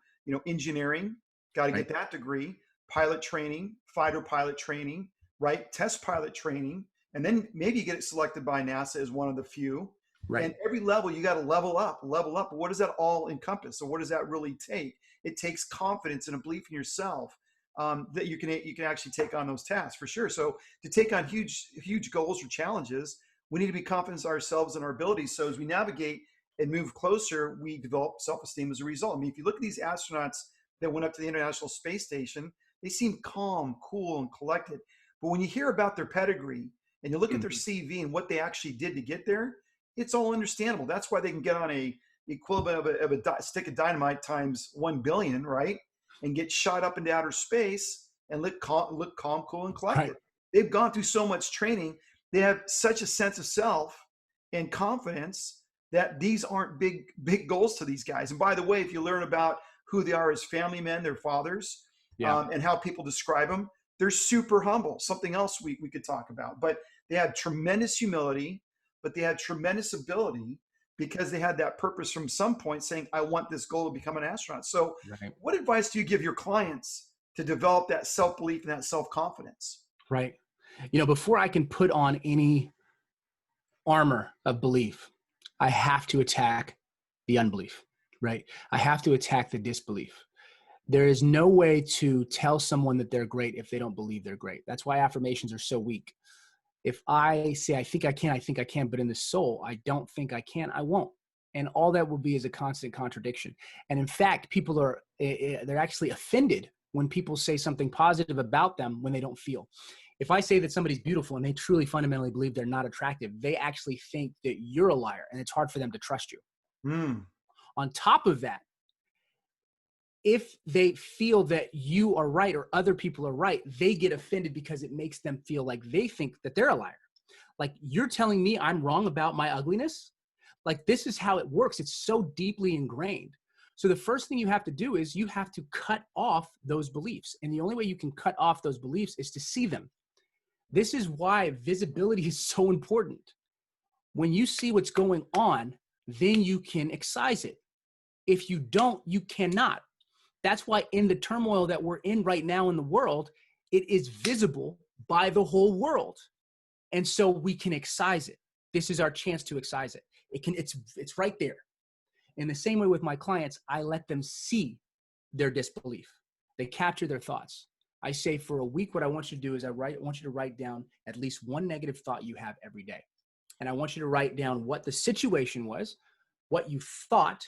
engineering, got to Right. get that degree, pilot training, fighter pilot training, right? Test pilot training, And then maybe you get it selected by NASA as one of the few. Right. And every level, you got to level up, level up. What does that all encompass? So what does that really take? It takes confidence and a belief in yourself, that you can actually take on those tasks for sure. So to take on huge goals or challenges, we need to be confident in ourselves and our abilities. So as we navigate and move closer, we develop self-esteem as a result. I mean, if you look at these astronauts that went up to the International Space Station, they seem calm, cool, and collected. But when you hear about their pedigree and you look at their CV and what they actually did to get there, it's all understandable. That's why they can get on a equivalent of a stick of dynamite times 1 billion, right? And get shot up into outer space and look calm, cool, and Right. collected. They've gone through so much training. They have such a sense of self and confidence that these aren't big goals to these guys. And by the way, if you learn about who they are as family men, their fathers, Yeah. and how people describe them, they're super humble. Something else we could talk about. But they had tremendous humility, but they had tremendous ability because they had that purpose from some point saying, I want this goal to become an astronaut. So Right. what advice do you give your clients to develop that self-belief and that self-confidence? Right. Before I can put on any armor of belief, I have to attack the unbelief, right? I have to attack the disbelief. There is no way to tell someone that they're great if they don't believe they're great. That's why affirmations are so weak. If I say, I think I can, but in the soul, I don't think I can, I won't. And all that will be is a constant contradiction. And in fact, people they're actually offended when people say something positive about them when they don't feel. If I say that somebody's beautiful and they truly fundamentally believe they're not attractive, they actually think that you're a liar and it's hard for them to trust you. Mm. On top of that, if they feel that you are right or other people are right, they get offended because it makes them feel like they think that they're a liar. Like, you're telling me I'm wrong about my ugliness? Like, this is how it works. It's so deeply ingrained. So the first thing you have to do is you have to cut off those beliefs. And the only way you can cut off those beliefs is to see them. This is why visibility is so important. When you see what's going on, then you can excise it. If you don't, you cannot. That's why in the turmoil that we're in right now in the world, it is visible by the whole world. And so we can excise it. This is our chance to excise it. It's right there. In the same way with my clients, I let them see their disbelief. They capture their thoughts. I say, for a week, what I want you to do is I want you to write down at least one negative thought you have every day. And I want you to write down what the situation was, what you thought,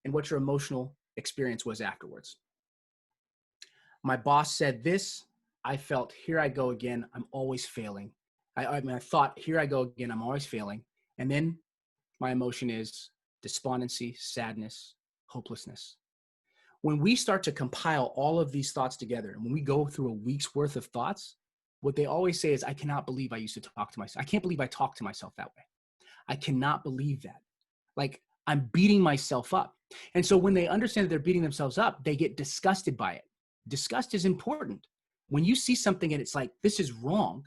and what your emotional experience was afterwards. My boss said this. I felt, here I go again. I'm always failing. I thought, here I go again. I'm always failing. And then my emotion is despondency, sadness, hopelessness. When we start to compile all of these thoughts together, and when we go through a week's worth of thoughts, what they always say is, I cannot believe I used to talk to myself. I can't believe I talked to myself that way. I cannot believe that. Like, I'm beating myself up. And so when they understand that they're beating themselves up, they get disgusted by it. Disgust is important. When you see something and it's like, this is wrong,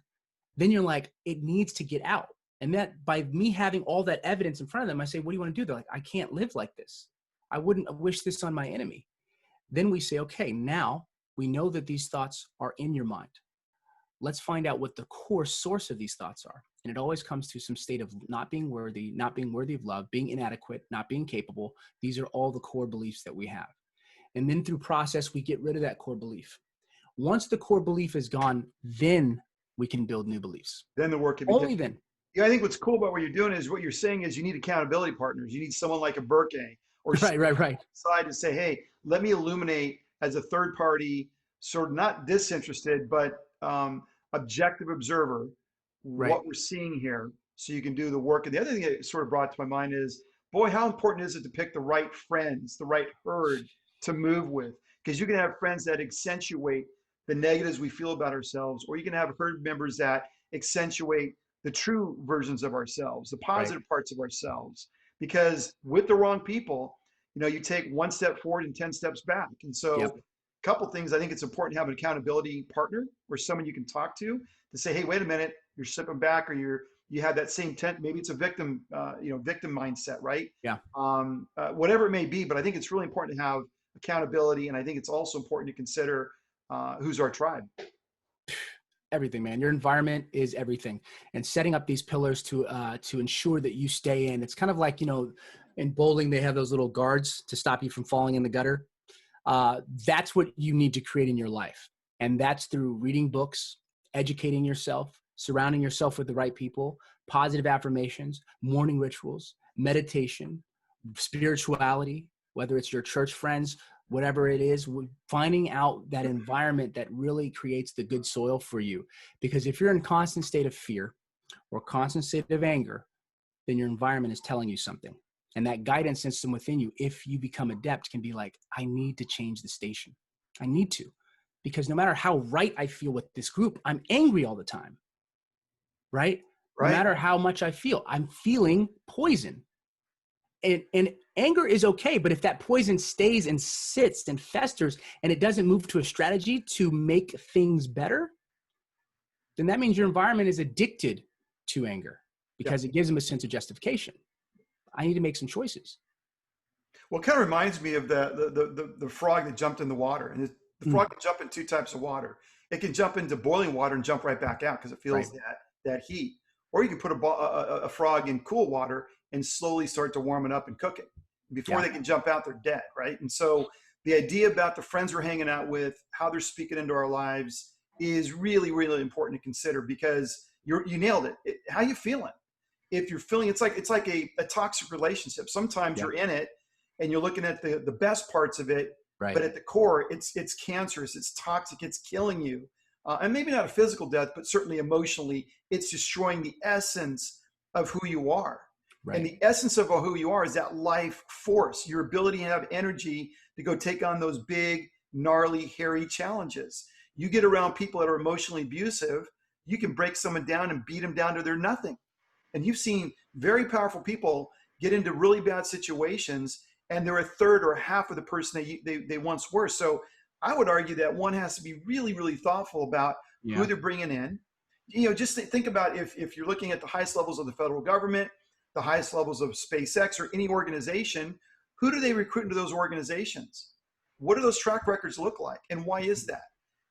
then you're like, it needs to get out. And that, by me having all that evidence in front of them, I say, what do you want to do? They're like, I can't live like this. I wouldn't wish this on my enemy. Then we say, okay, now we know that these thoughts are in your mind. Let's find out what the core source of these thoughts are. And it always comes to some state of not being worthy of love, being inadequate, not being capable. These are all the core beliefs that we have. And then through process, we get rid of that core belief. Once the core belief is gone, then we can build new beliefs. Then the work can begin. Only then. Yeah, I think what's cool about what you're doing is what you're saying is you need accountability partners. You need someone like a Berke or Right. side to say, hey, let me illuminate as a third party, sort of not disinterested, but objective observer, Right. what we're seeing here so you can do the work. And the other thing that sort of brought to my mind is, boy, how important is it to pick the right friends, the right herd to move with? Because you can have friends that accentuate the negatives we feel about ourselves, or you can have herd members that accentuate the true versions of ourselves, the positive parts of ourselves. Because with the wrong people, you take one step forward and 10 steps back. And so Yep. a couple things, I think it's important to have an accountability partner or someone you can talk to say, hey, wait a minute, you're slipping back, or you have that same tent. Maybe it's a victim mindset, right? Yeah. Whatever it may be. But I think it's really important to have accountability. And I think it's also important to consider who's our tribe. Everything, man. Your environment is everything, and setting up these pillars to ensure that you stay in. It's kind of like, in bowling they have those little guards to stop you from falling in the gutter. That's what you need to create in your life, and that's through reading books, educating yourself, surrounding yourself with the right people, positive affirmations, morning rituals, meditation, spirituality, whether it's your church friends, whatever it is, finding out that environment that really creates the good soil for you. Because if you're in constant state of fear or constant state of anger, then your environment is telling you something. And that guidance system within you, if you become adept, can be like, I need to change the station. I need to. Because no matter how right I feel with this group, I'm angry all the time, right? No Right. matter how much I feel, I'm feeling poison. And anger is okay, but if that poison stays and sits and festers and it doesn't move to a strategy to make things better, then that means your environment is addicted to anger because it gives them a sense of justification. I need to make some choices. Well, it kind of reminds me of the frog that jumped in the water. And the frog can jump in two types of water. It can jump into boiling water and jump right back out because it feels that heat. Or you can put a frog in cool water and slowly start to warm it up and cook it. Before they can jump out, they're dead, right? And so the idea about the friends we're hanging out with, how they're speaking into our lives is really, really important to consider because you nailed it. How you feeling? If you're feeling, it's like a toxic relationship. Sometimes you're in it and you're looking at the best parts of it, but at the core, it's cancerous, it's toxic, it's killing you. And maybe not a physical death, but certainly emotionally, it's destroying the essence of who you are. Right. And the essence of who you are is that life force, your ability to have energy to go take on those big, gnarly, hairy challenges. You get around people that are emotionally abusive, you can break someone down and beat them down to their nothing. And you've seen very powerful people get into really bad situations and they're a third or half of the person they once were. So I would argue that one has to be really, really thoughtful about who they're bringing in. Just think about if you're looking at the highest levels of the federal government, the highest levels of SpaceX or any organization, who do they recruit into those organizations? What do those track records look like? And why is that?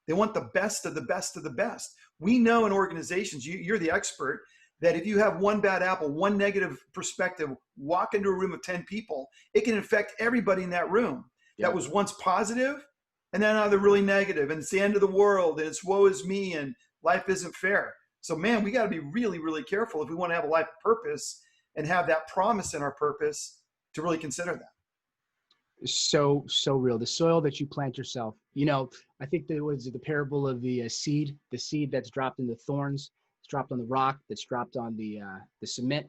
They want the best of the best of the best. We know in organizations, you're the expert, that if you have one bad apple, one negative perspective, walk into a room of 10 people, it can affect everybody in that room that was once positive, and then now they're really negative, and it's the end of the world, and it's woe is me, and life isn't fair. So man, we got to be really, really careful if we want to have a life of purpose and have that promise in our purpose to really consider that. So real. The soil that you plant yourself. I think there was the parable of the seed that's dropped in the thorns, it's dropped on the rock, that's dropped on the cement.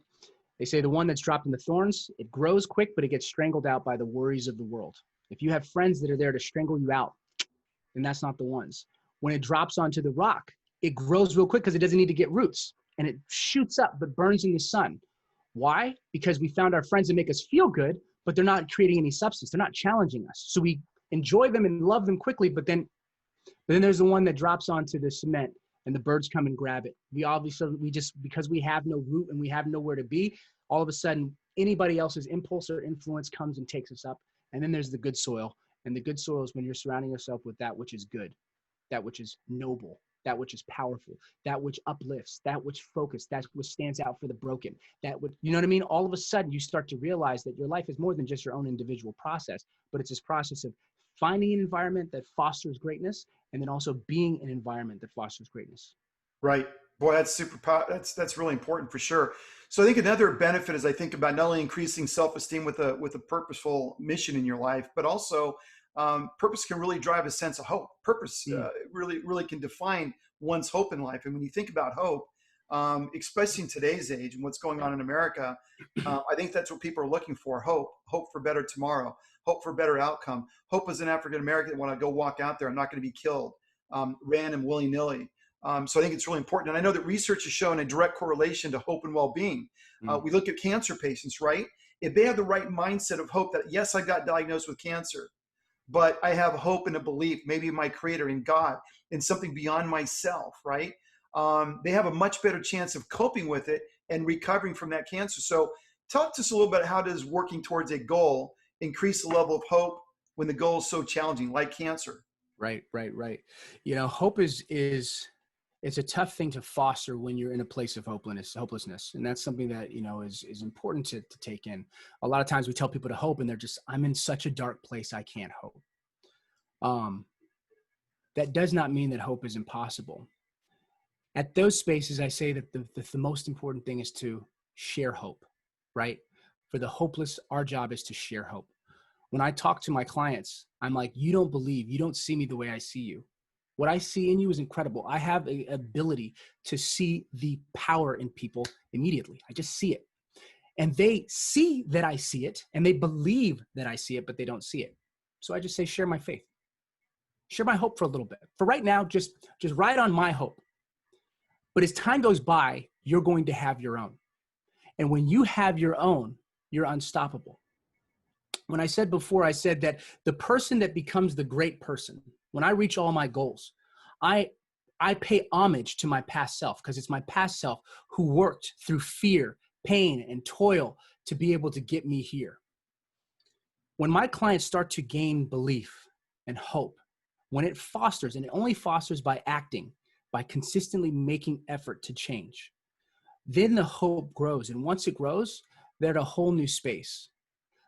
They say the one that's dropped in the thorns, it grows quick, but it gets strangled out by the worries of the world. If you have friends that are there to strangle you out, then that's not the ones. When it drops onto the rock, it grows real quick because it doesn't need to get roots, and it shoots up but burns in the sun. Why? Because we found our friends that make us feel good, but they're not creating any substance. They're not challenging us. So we enjoy them and love them quickly, but then there's the one that drops onto the cement and the birds come and grab it. Because we have no root and we have nowhere to be, all of a sudden anybody else's impulse or influence comes and takes us up. And then there's the good soil. And the good soil is when you're surrounding yourself with that which is good, that which is noble, that which is powerful, that which uplifts, that which focuses, that which stands out for the broken, you know what I mean? All of a sudden you start to realize that your life is more than just your own individual process, but it's this process of finding an environment that fosters greatness and then also being an environment that fosters greatness. Right. Boy, that's that's really important for sure. So I think another benefit is I think about not only increasing self-esteem with a purposeful mission in your life, but also purpose can really drive a sense of hope. Purpose really can define one's hope in life. And when you think about hope, especially in today's age and what's going on in America, I think that's what people are looking for. Hope for better tomorrow, hope for better outcome. Hope as an African-American, when I go walk out there, I'm not going to be killed random willy-nilly. So I think it's really important. And I know that research has shown a direct correlation to hope and well-being. We look at cancer patients, right? If they have the right mindset of hope that, yes, I got diagnosed with cancer, but I have hope and a belief, maybe in my creator, in God, in something beyond myself, right? They have a much better chance of coping with it and recovering from that cancer. So talk to us a little bit, how does working towards a goal increase the level of hope when the goal is so challenging, like cancer? Right. Hope is It's a tough thing to foster when you're in a place of hopelessness. And that's something that, is important to take in. A lot of times we tell people to hope and they're just, I'm in such a dark place, I can't hope. That does not mean that hope is impossible. At those spaces, I say that the most important thing is to share hope, right? For the hopeless, our job is to share hope. When I talk to my clients, I'm like, you don't see me the way I see you. What I see in you is incredible. I have an ability to see the power in people immediately. I just see it. And they see that I see it, and they believe that I see it, but they don't see it. So I just say, share my faith. Share my hope for a little bit. For right now, just ride on my hope. But as time goes by, you're going to have your own. And when you have your own, you're unstoppable. When I said before, I said that the person that becomes the great person, when I reach all my goals, I pay homage to my past self, because it's my past self who worked through fear, pain, and toil to be able to get me here. When my clients start to gain belief and hope, when it fosters, and it only fosters by acting, by consistently making effort to change, then the hope grows. And once it grows, they're at a whole new space.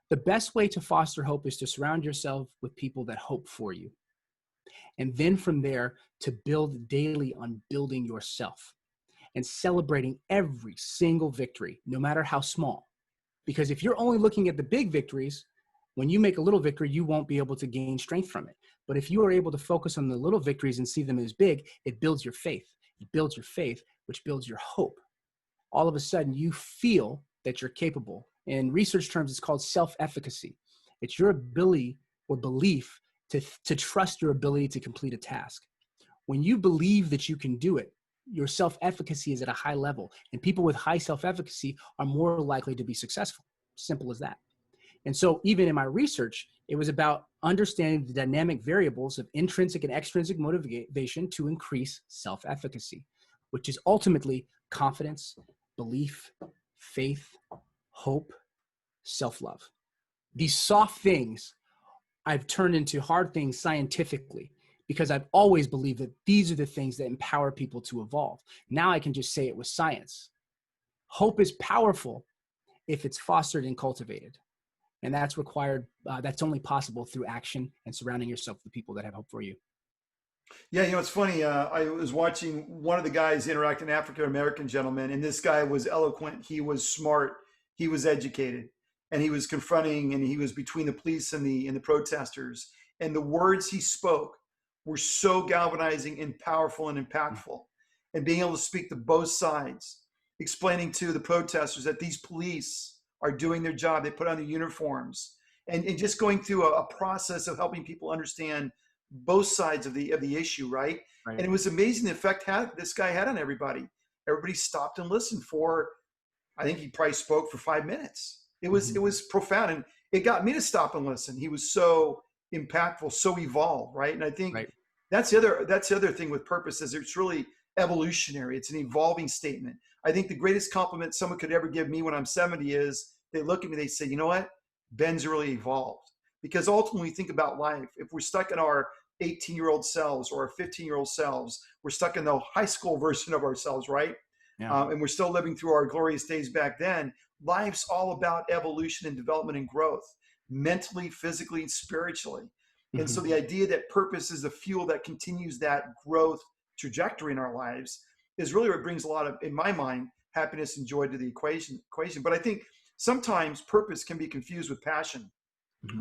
The best way to foster hope is to surround yourself with people that hope for you. And then from there, to build daily on building yourself and celebrating every single victory, no matter how small. Because if you're only looking at the big victories, when you make a little victory, you won't be able to gain strength from it. But if you are able to focus on the little victories and see them as big, it builds your faith. It builds your faith, which builds your hope. All of a sudden, you feel that you're capable. In research terms, it's called self-efficacy. It's your ability or belief to trust your ability to complete a task. When you believe that you can do it, your self-efficacy is at a high level. And people with high self-efficacy are more likely to be successful. Simple as that. And so even in my research, it was about understanding the dynamic variables of intrinsic and extrinsic motivation to increase self-efficacy, which is ultimately confidence, belief, faith, hope, self-love. These soft things I've turned into hard things scientifically, because I've always believed that these are the things that empower people to evolve. Now I can just say it with science. Hope is powerful if it's fostered and cultivated. And that's required, that's only possible through action and surrounding yourself with people that have hope for you. Yeah, it's funny. I was watching one of the guys interact, an African American gentleman, and this guy was eloquent. He was smart. He was educated, and he was confronting, and he was between the police and the protesters. And the words he spoke were so galvanizing and powerful and impactful. And being able to speak to both sides, explaining to the protesters that these police are doing their job. They put on the uniforms, and just going through a process of helping people understand both sides of the issue, right? Right. And it was amazing the effect this guy had on everybody. Everybody stopped and listened for, I think he probably spoke for 5 minutes. It was profound, and it got me to stop and listen. He was so impactful, so evolved, right? And I think that's the other thing with purpose, is it's really evolutionary. It's an evolving statement. I think the greatest compliment someone could ever give me when I'm 70 is they look at me, they say, you know what? Ben's really evolved. Because ultimately, think about life. If we're stuck in our 18-year-old selves or our 15-year-old selves, we're stuck in the high school version of ourselves, right? Yeah. And we're still living through our glorious days back then. Life's all about evolution and development and growth, mentally, physically, and spiritually. And so the idea that purpose is the fuel that continues that growth trajectory in our lives is really what brings a lot of, in my mind, happiness and joy to the equation. But I think sometimes purpose can be confused with passion.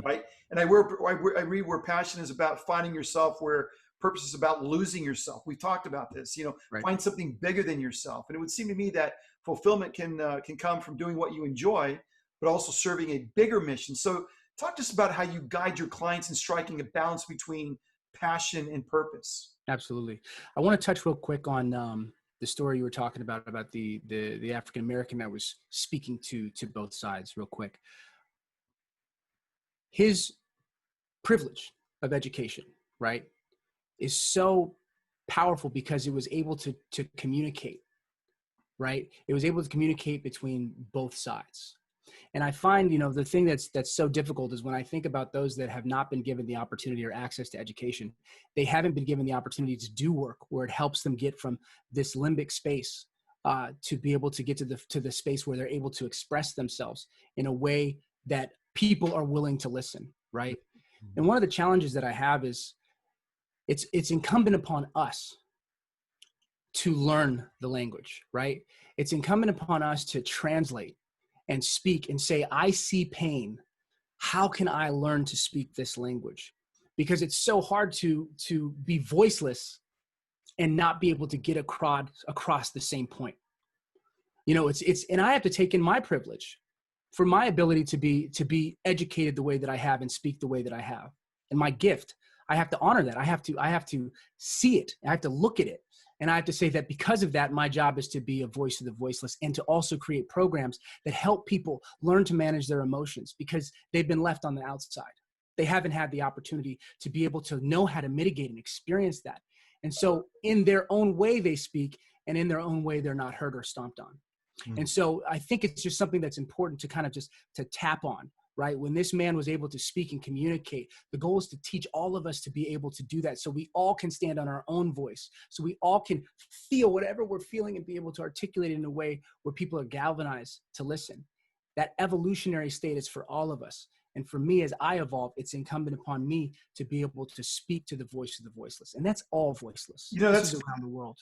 Right. And I read where passion is about finding yourself, where purpose is about losing yourself. We've talked about this, find something bigger than yourself. And it would seem to me that fulfillment can come from doing what you enjoy, but also serving a bigger mission. So talk to us about how you guide your clients in striking a balance between passion and purpose. Absolutely. I want to touch real quick on the story you were talking about the African-American that was speaking to both sides real quick. His privilege of education, right, is so powerful because it was able to communicate, right? It was able to communicate between both sides. And I find, the thing that's so difficult is when I think about those that have not been given the opportunity or access to education, they haven't been given the opportunity to do work where it helps them get from this limbic space to be able to get to the space where they're able to express themselves in a way that people are willing to listen, right? And one of the challenges that I have is it's incumbent upon us to learn the language, right? It's incumbent upon us to translate and speak and say, I see pain. How can I learn to speak this language? Because it's so hard to be voiceless and not be able to get across the same point. And I have to take in my privilege for my ability to be educated the way that I have and speak the way that I have. And my gift, I have to honor that. I have to see it. I have to look at it. And I have to say that because of that, my job is to be a voice of the voiceless and to also create programs that help people learn to manage their emotions because they've been left on the outside. They haven't had the opportunity to be able to know how to mitigate and experience that. And so in their own way, they speak, and in their own way, they're not hurt or stomped on. And so I think it's just something that's important to kind of just to tap on, right? When this man was able to speak and communicate, the goal is to teach all of us to be able to do that so we all can stand on our own voice, so we all can feel whatever we're feeling and be able to articulate it in a way where people are galvanized to listen. That evolutionary state is for all of us. And for me, as I evolve, it's incumbent upon me to be able to speak to the voice of the voiceless. And that's all voiceless. That's around the world.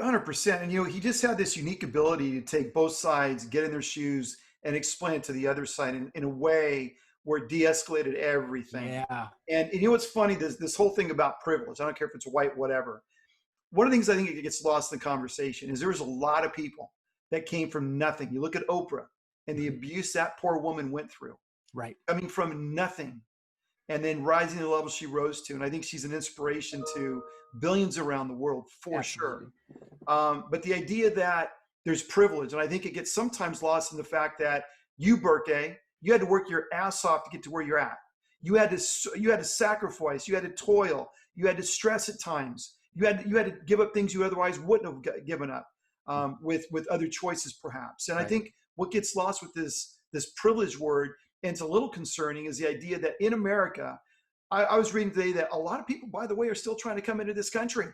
100%. And, he just had this unique ability to take both sides, get in their shoes, and explain it to the other side in a way where it de-escalated everything. Yeah. And what's funny, this whole thing about privilege, I don't care if it's white, whatever. One of the things I think it gets lost in the conversation is there's a lot of people that came from nothing. You look at Oprah and the abuse that poor woman went through. Right. Coming from nothing and then rising to the level she rose to. And I think she's an inspiration to billions around the world for Absolutely. sure. But the idea that there's privilege, and I think it gets sometimes lost in the fact that you, Berke, you had to work your ass off to get to where you're at. You had to sacrifice, you had to toil, you had to stress at times. You had to give up things you otherwise wouldn't have given up with other choices, perhaps. And right. I think what gets lost with this privilege word, and it's a little concerning, is the idea that in America, I was reading today that a lot of people, by the way, are still trying to come into this country,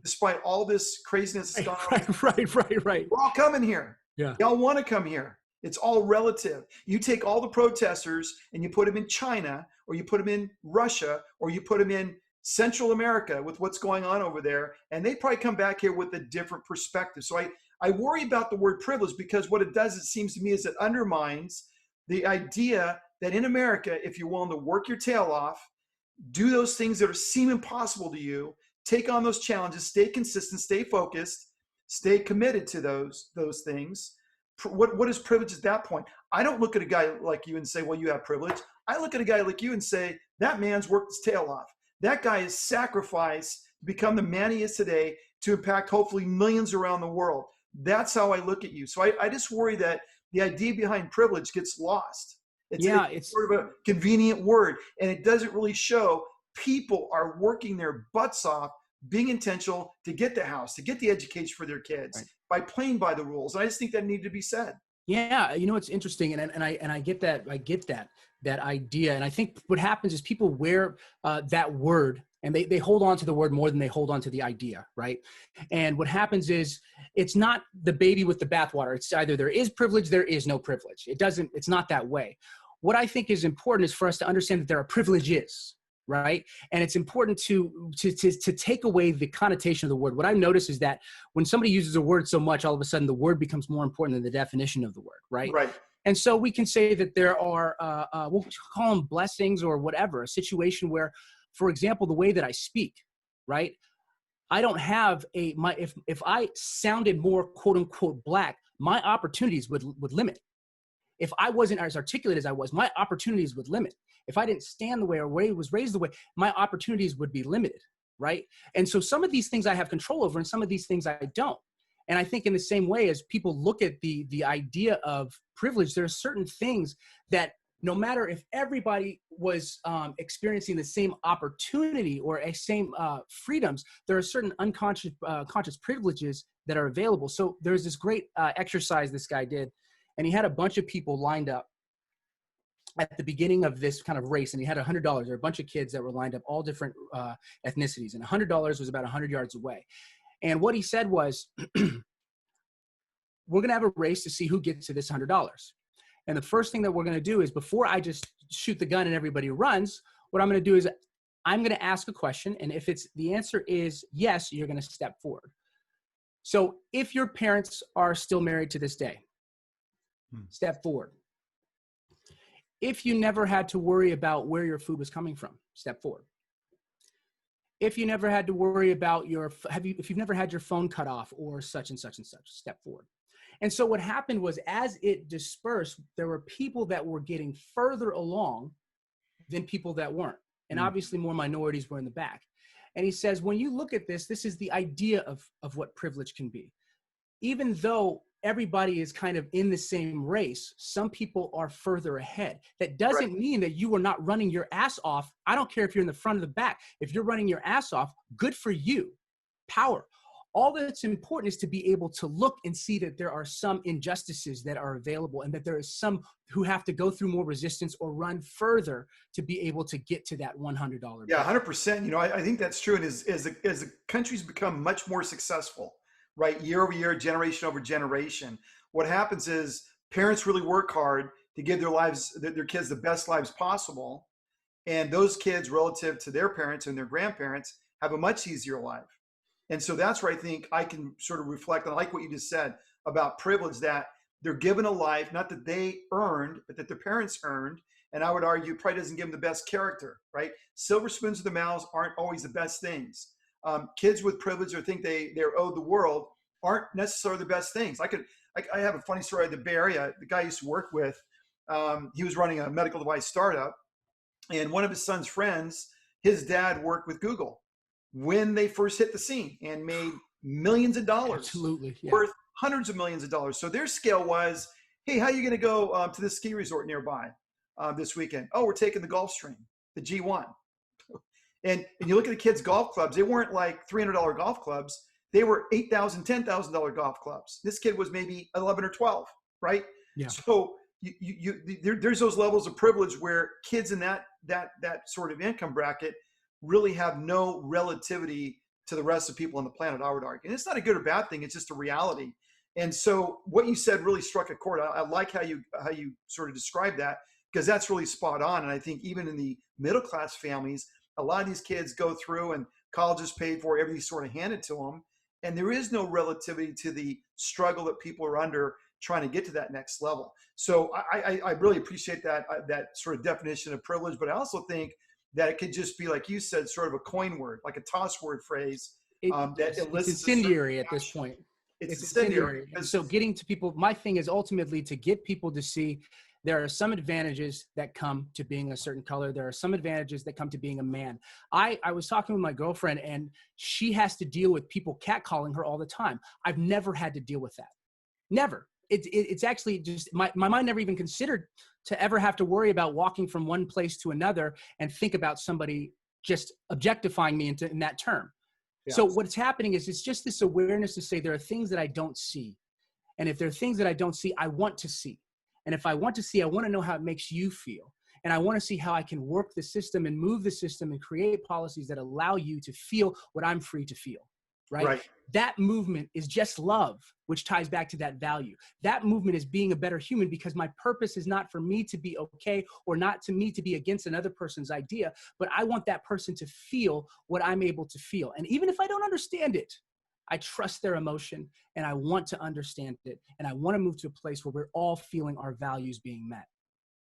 despite all this craziness that's gone on. Right. We're all coming here. Yeah. Y'all want to come here. It's all relative. You take all the protesters and you put them in China, or you put them in Russia, or you put them in Central America with what's going on over there, and they probably come back here with a different perspective. So I worry about the word privilege, because what it does, it seems to me, is it undermines the idea that in America, if you're willing to work your tail off, do those things that seem impossible to you, take on those challenges, stay consistent, stay focused, stay committed to those things. What is privilege at that point? I don't look at a guy like you and say, well, you have privilege. I look at a guy like you and say, that man's worked his tail off. That guy has sacrificed to become the man he is today, to impact hopefully millions around the world. That's how I look at you. So I just worry that the idea behind privilege gets lost. It's sort of a convenient word, and it doesn't really show people are working their butts off, being intentional to get the house, to get the education for their kids, right, by playing by the rules. And I just think that needed to be said. Yeah, it's interesting, and I get that. I get that idea, and I think what happens is people wear that word, and they hold on to the word more than they hold on to the idea, right? And what happens is it's not the baby with the bathwater. It's either there is privilege, there is no privilege. It's not that way. What I think is important is for us to understand that there are privileges, right? And it's important to take away the connotation of the word. What I notice is that when somebody uses a word so much, all of a sudden the word becomes more important than the definition of the word, right? Right. And so we can say that there are, we'll call them blessings or whatever, a situation where, for example, the way that I speak, right? I don't have if I sounded more quote unquote black, my opportunities would limit. If I wasn't as articulate as I was, my opportunities would limit. If I didn't stand the way or was raised the way, my opportunities would be limited, right? And so some of these things I have control over and some of these things I don't. And I think in the same way as people look at the idea of privilege, there are certain things that no matter if everybody was experiencing the same opportunity or a same freedoms, there are certain unconscious conscious privileges that are available. So there's this great exercise this guy did. And he had a bunch of people lined up at the beginning of this kind of race, and he had $100. There were a bunch of kids that were lined up, all different ethnicities, and $100 was about 100 yards away. And what he said was, we're going to have a race to see who gets to this $100. And the first thing that we're going to do is, before I just shoot the gun and everybody runs, what I'm going to do is I'm going to ask a question. And if the answer is yes, you're going to step forward. So if your parents are still married to this day, step forward. If you never had to worry about where your food was coming from, step forward. If you never had to worry about if you've never had your phone cut off or such and such and such, step forward. And so what happened was, as it dispersed, there were people that were getting further along than people that weren't. And obviously more minorities were in the back. And he says, when you look at this, this is the idea of what privilege can be. Even though everybody is kind of in the same race, some people are further ahead. That doesn't mean that you are not running your ass off. I don't care if you're in the front or the back. If you're running your ass off, good for you. Power. All that's important is to be able to look and see that there are some injustices that are available, and that there is some who have to go through more resistance or run further to be able to get to that $100 bill. Yeah, 100%. You know, I think that's true. And as the country's become much more successful, right, year over year, generation over generation, what happens is parents really work hard to give their kids the best lives possible. And those kids, relative to their parents and their grandparents, have a much easier life. And so that's where I think I can sort of reflect on, like what you just said about privilege, that they're given a life, not that they earned, but that their parents earned. And I would argue probably doesn't give them the best character, right? Silver spoons to the mouths aren't always the best things. Kids with privilege or think they're owed the world aren't necessarily the best things. I have a funny story at the Bay Area. The guy I used to work with, he was running a medical device startup, and one of his son's friends, his dad worked with Google when they first hit the scene and made millions of dollars. Absolutely, yeah. Worth hundreds of millions of dollars. So their scale was, hey, how are you going to go to this ski resort nearby this weekend? Oh, we're taking the Gulfstream, the G1. And you look at the kids' golf clubs, they weren't like $300 golf clubs. They were $8,000, $10,000 golf clubs. This kid was maybe 11 or 12, right? Yeah. So there's those levels of privilege where kids in that sort of income bracket really have no relativity to the rest of people on the planet, I would argue. And it's not a good or bad thing. It's just a reality. And so what you said really struck a chord. I like how you sort of described that, because that's really spot on. And I think even in the middle-class families, a lot of these kids go through and college is paid for, everything's sort of handed to them. And there is no relativity to the struggle that people are under trying to get to that next level. So I really appreciate that sort of definition of privilege. But I also think that it could just be, like you said, sort of a coin word, like a toss word phrase. It's incendiary at this point. It's incendiary. So getting to people, my thing is ultimately to get people to see there are some advantages that come to being a certain color. There are some advantages that come to being a man. I was talking with my girlfriend, and she has to deal with people catcalling her all the time. I've never had to deal with that. Never. It's actually just, my mind never even considered to ever have to worry about walking from one place to another and think about somebody just objectifying me in that term. Yeah. So what's happening is it's just this awareness to say there are things that I don't see. And if there are things that I don't see, I want to see. And if I want to see, I want to know how it makes you feel. And I want to see how I can work the system and move the system and create policies that allow you to feel what I'm free to feel. Right? That movement is just love, which ties back to that value. That movement is being a better human, because my purpose is not for me to be okay or not to me to be against another person's idea, but I want that person to feel what I'm able to feel. And even if I don't understand it, I trust their emotion and I want to understand it. And I want to move to a place where we're all feeling our values being met.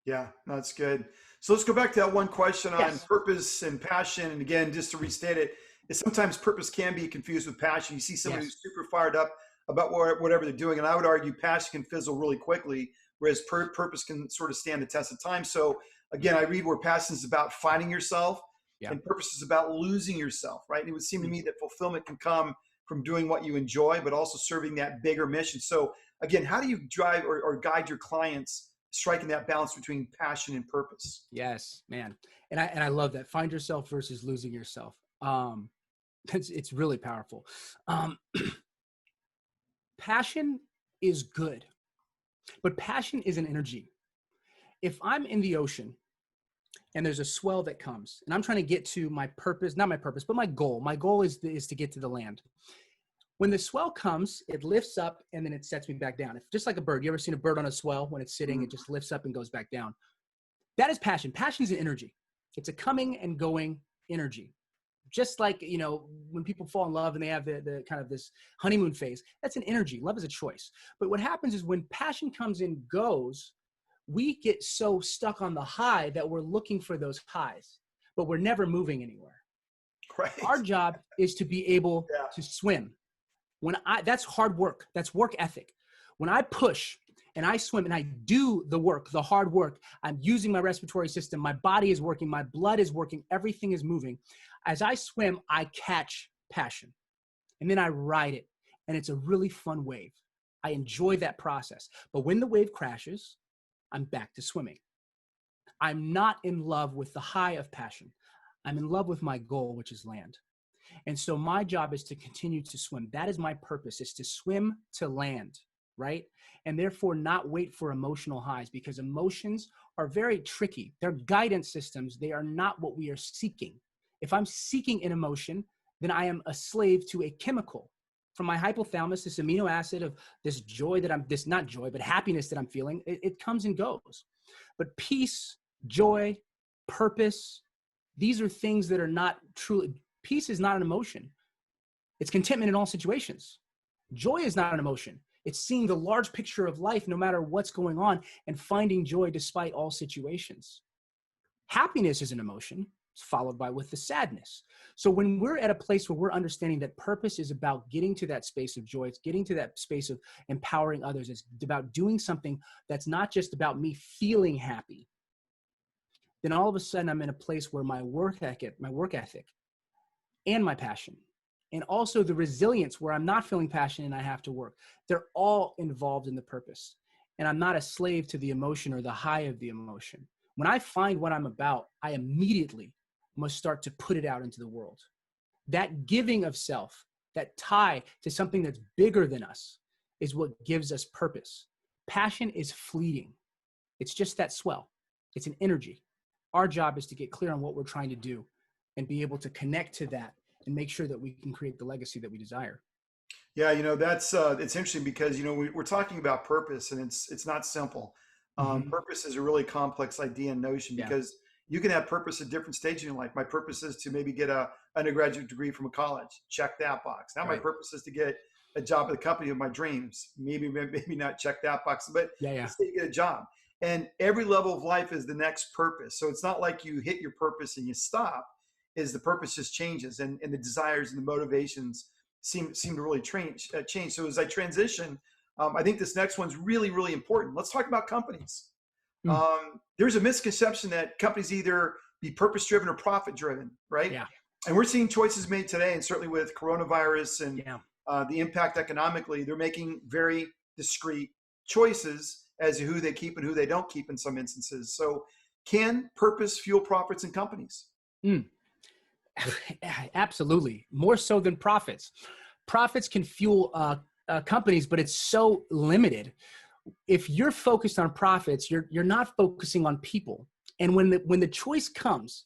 Yeah, that's good. So let's go back to that one question on purpose and passion. And again, just to restate it, sometimes purpose can be confused with passion. You see somebody who's super fired up about whatever they're doing. And I would argue passion can fizzle really quickly, whereas purpose can sort of stand the test of time. So again, I read where passion is about finding yourself and purpose is about losing yourself, right? And it would seem to me that fulfillment can come from doing what you enjoy, but also serving that bigger mission. So again, how do you drive or guide your clients striking that balance between passion and purpose? Yes, man. And I love that. Find yourself versus losing yourself. It's really powerful. Passion is good. But passion is an energy. If I'm in the ocean and there's a swell that comes and I'm trying to get to my purpose, not my purpose, but my goal. My goal is to get to the land. When the swell comes, it lifts up and then it sets me back down. If, just like a bird. You ever seen a bird on a swell? When it's sitting, it just lifts up and goes back down. That is passion. Passion is an energy. It's a coming and going energy. Just like, you know, when people fall in love and they have the kind of this honeymoon phase, that's an energy. Love is a choice. But what happens is when passion comes and goes, we get so stuck on the high that we're looking for those highs, but we're never moving anywhere. Right. Our job is to be able to swim. That's hard work. That's work ethic. When I push and I swim and I do the work, the hard work, I'm using my respiratory system, my body is working, my blood is working, everything is moving. As I swim, I catch passion and then I ride it. And it's a really fun wave. I enjoy that process. But when the wave crashes, I'm back to swimming. I'm not in love with the high of passion. I'm in love with my goal, which is land. And so my job is to continue to swim. That is my purpose, is to swim to land, right? And therefore not wait for emotional highs, because emotions are very tricky. They're guidance systems. They are not what we are seeking. If I'm seeking an emotion, then I am a slave to a chemical from my hypothalamus, this amino acid of this joy that not joy, but happiness that I'm feeling. It comes and goes. But peace, joy, purpose, these are things that are not truly. Peace is not an emotion. It's contentment in all situations. Joy is not an emotion. It's seeing the large picture of life no matter what's going on and finding joy despite all situations. Happiness is an emotion. It's followed by with the sadness. So when we're at a place where we're understanding that purpose is about getting to that space of joy, it's getting to that space of empowering others, it's about doing something that's not just about me feeling happy, then all of a sudden I'm in a place where my work ethic and my passion, and also the resilience where I'm not feeling passion and I have to work, they're all involved in the purpose. And I'm not a slave to the emotion or the high of the emotion. When I find what I'm about, I immediately must start to put it out into the world. That giving of self, that tie to something that's bigger than us, is what gives us purpose. Passion is fleeting. It's just that swell. It's an energy. Our job is to get clear on what we're trying to do and be able to connect to that and make sure that we can create the legacy that we desire. Yeah, that's it's interesting because we're talking about purpose, and it's not simple. Purpose is a really complex idea and notion because you can have purpose at different stages in your life. My purpose is to maybe get a undergraduate degree from a college. Check that box. Now my purpose is to get a job at the company of my dreams. Maybe not check that box, but let's say you get a job. And every level of life is the next purpose. So it's not like you hit your purpose and you stop. Is the purpose just changes, and the desires and the motivations seem to really change. So as I transition, I think this next one's really, really important. Let's talk about companies. There's a misconception that companies either be purpose-driven or profit-driven, right? Yeah. And we're seeing choices made today, and certainly with coronavirus and the impact economically, they're making very discrete choices as to who they keep and who they don't keep in some instances. So can purpose fuel profits in companies? Absolutely. More so than profits. Profits can fuel companies, but it's so limited. If you're focused on profits, you're not focusing on people. And when the choice comes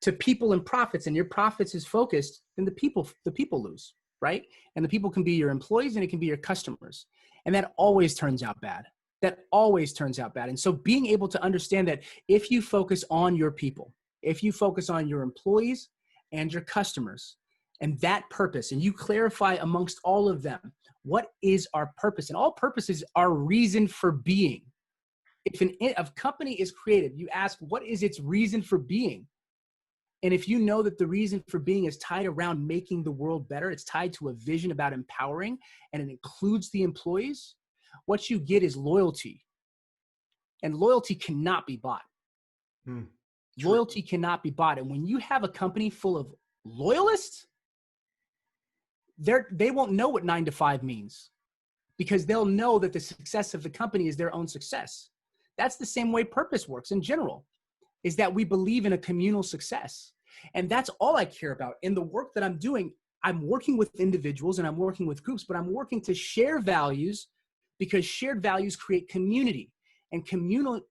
to people and profits, and your profits is focused, then the people lose, right? And the people can be your employees and it can be your customers. And that always turns out bad. And so being able to understand that if you focus on your people, if you focus on your employees and your customers and that purpose, and you clarify amongst all of them, what is our purpose? And all purposes are reason for being. If a company is created, you ask, what is its reason for being? And if you know that the reason for being is tied around making the world better, it's tied to a vision about empowering, and it includes the employees, what you get is loyalty. And loyalty cannot be bought. Loyalty cannot be bought. And when you have a company full of loyalists, they won't know what 9 to 5 means, because they'll know that the success of the company is their own success. That's the same way purpose works in general, is that we believe in a communal success. And that's all I care about. In the work that I'm doing, I'm working with individuals and I'm working with groups, but I'm working to share values because shared values create community. And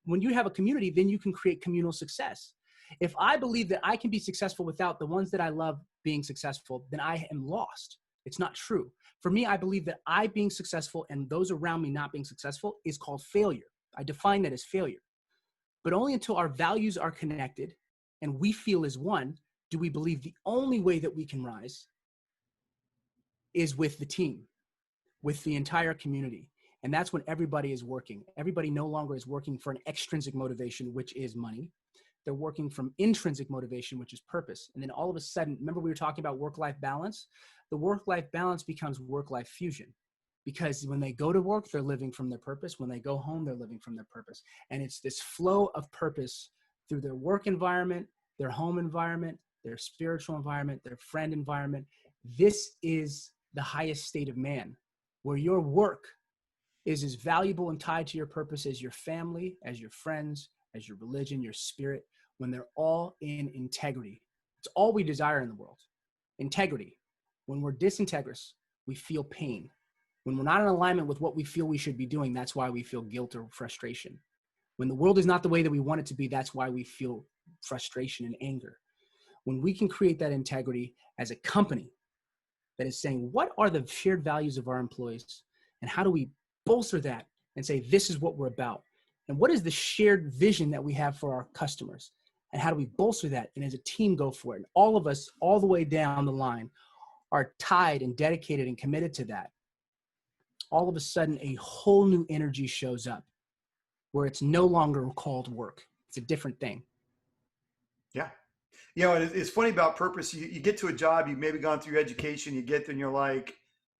when you have a community, then you can create communal success. If I believe that I can be successful without the ones that I love being successful, then I am lost. It's not true. For me, I believe that I being successful and those around me not being successful is called failure. I define that as failure. But only until our values are connected and we feel as one, do we believe the only way that we can rise is with the team, with the entire community. And that's when everybody is working. Everybody no longer is working for an extrinsic motivation, which is money. They're working from intrinsic motivation, which is purpose. And then all of a sudden, remember we were talking about work-life balance? The work-life balance becomes work-life fusion, because when they go to work, they're living from their purpose. When they go home, they're living from their purpose. And it's this flow of purpose through their work environment, their home environment, their spiritual environment, their friend environment. This is the highest state of man, where your work is as valuable and tied to your purpose as your family, as your friends, as your religion, your spirit, when they're all in integrity. It's all we desire in the world, integrity. When we're disintegrous, we feel pain. When we're not in alignment with what we feel we should be doing, that's why we feel guilt or frustration. When the world is not the way that we want it to be, that's why we feel frustration and anger. When we can create that integrity as a company that is saying, what are the shared values of our employees? And how do we bolster that and say, this is what we're about? And what is the shared vision that we have for our customers? And how do we bolster that? And as a team, go for it. And all of us, all the way down the line, are tied and dedicated and committed to that. All of a sudden, a whole new energy shows up where it's no longer called work. It's a different thing. Yeah. You know, it's funny about purpose. You get to a job, you've maybe gone through education, you get there and you're like,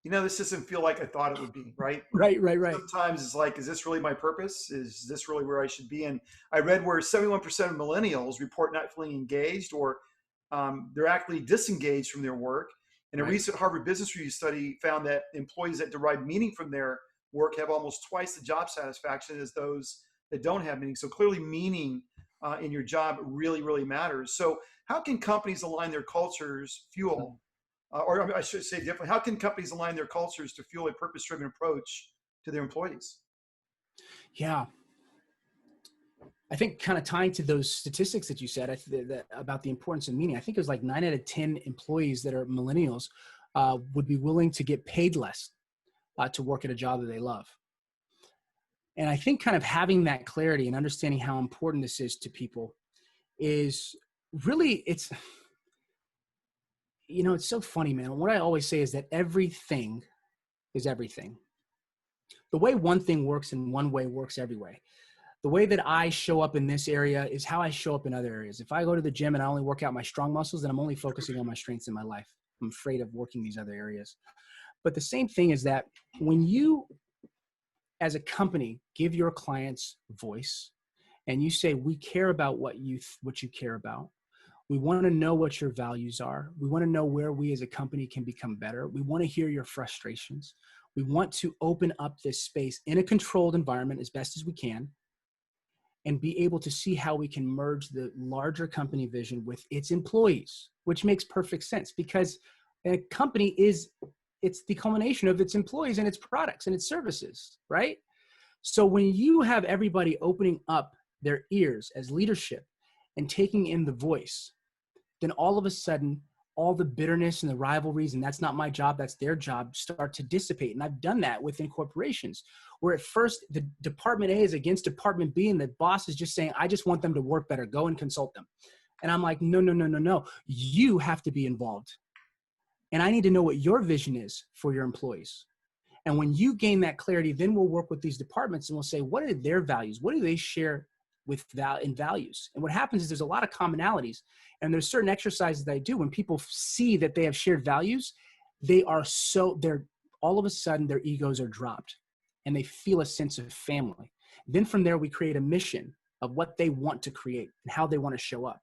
you know, this doesn't feel like I thought it would be, right? Right. Sometimes it's like, is this really my purpose? Is this really where I should be? And I read where 71% of millennials report not feeling engaged, or they're actually disengaged from their work. And a recent Harvard Business Review study found that employees that derive meaning from their work have almost twice the job satisfaction as those that don't have meaning. So clearly meaning in your job really, really matters. So how can companies align their cultures or I should say differently, how can companies align their cultures to fuel a purpose-driven approach to their employees? Yeah. I think kind of tying to those statistics that you said about the importance of meaning, I think it was like 9 out of 10 employees that are millennials would be willing to get paid less to work at a job that they love. And I think kind of having that clarity and understanding how important this is to people is really, it's so funny, man. What I always say is that everything is everything. The way one thing works in one way works every way. The way that I show up in this area is how I show up in other areas. If I go to the gym and I only work out my strong muscles, then I'm only focusing on my strengths in my life. I'm afraid of working these other areas. But the same thing is that when you, as a company, give your clients voice and you say, we care about what you care about. We want to know what your values are. We want to know where we as a company can become better. We want to hear your frustrations. We want to open up this space in a controlled environment as best as we can and be able to see how we can merge the larger company vision with its employees, which makes perfect sense because a company it's the culmination of its employees and its products and its services, right? So when you have everybody opening up their ears as leadership and taking in the voice, then all of a sudden, all the bitterness and the rivalries, and that's not my job, that's their job, start to dissipate. And I've done that within corporations where at first the department A is against department B and the boss is just saying, I just want them to work better, go and consult them. And I'm like, no. You have to be involved. And I need to know what your vision is for your employees. And when you gain that clarity, then we'll work with these departments and we'll say, what are their values? What do they share in values? And what happens is there's a lot of commonalities. And there's certain exercises that I do when people see that they have shared values, they're all of a sudden their egos are dropped and they feel a sense of family. Then from there, we create a mission of what they want to create and how they want to show up.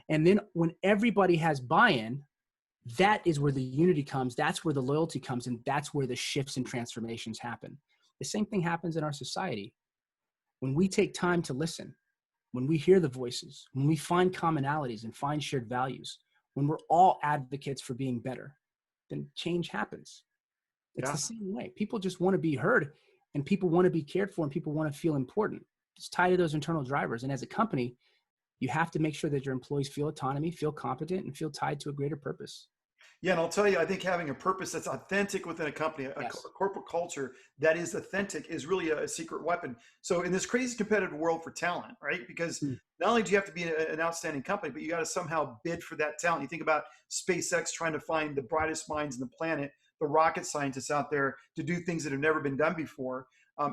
And then when everybody has buy-in, that is where the unity comes. That's where the loyalty comes. And that's where the shifts and transformations happen. The same thing happens in our society. When we take time to listen, when we hear the voices, when we find commonalities and find shared values, when we're all advocates for being better, then change happens. It's the same way. People just want to be heard. and people want to be cared for and people want to feel important. It's tied to those internal drivers. And as a company, you have to make sure that your employees feel autonomy, feel competent, and feel tied to a greater purpose. Yeah, and I'll tell you, I think having a purpose that's authentic within a company, a Yes. corporate culture that is authentic is really a secret weapon. So in this crazy competitive world for talent, right? Because Mm. not only do you have to be an outstanding company, but you got to somehow bid for that talent. You think about SpaceX trying to find the brightest minds on the planet, the rocket scientists out there to do things that have never been done before.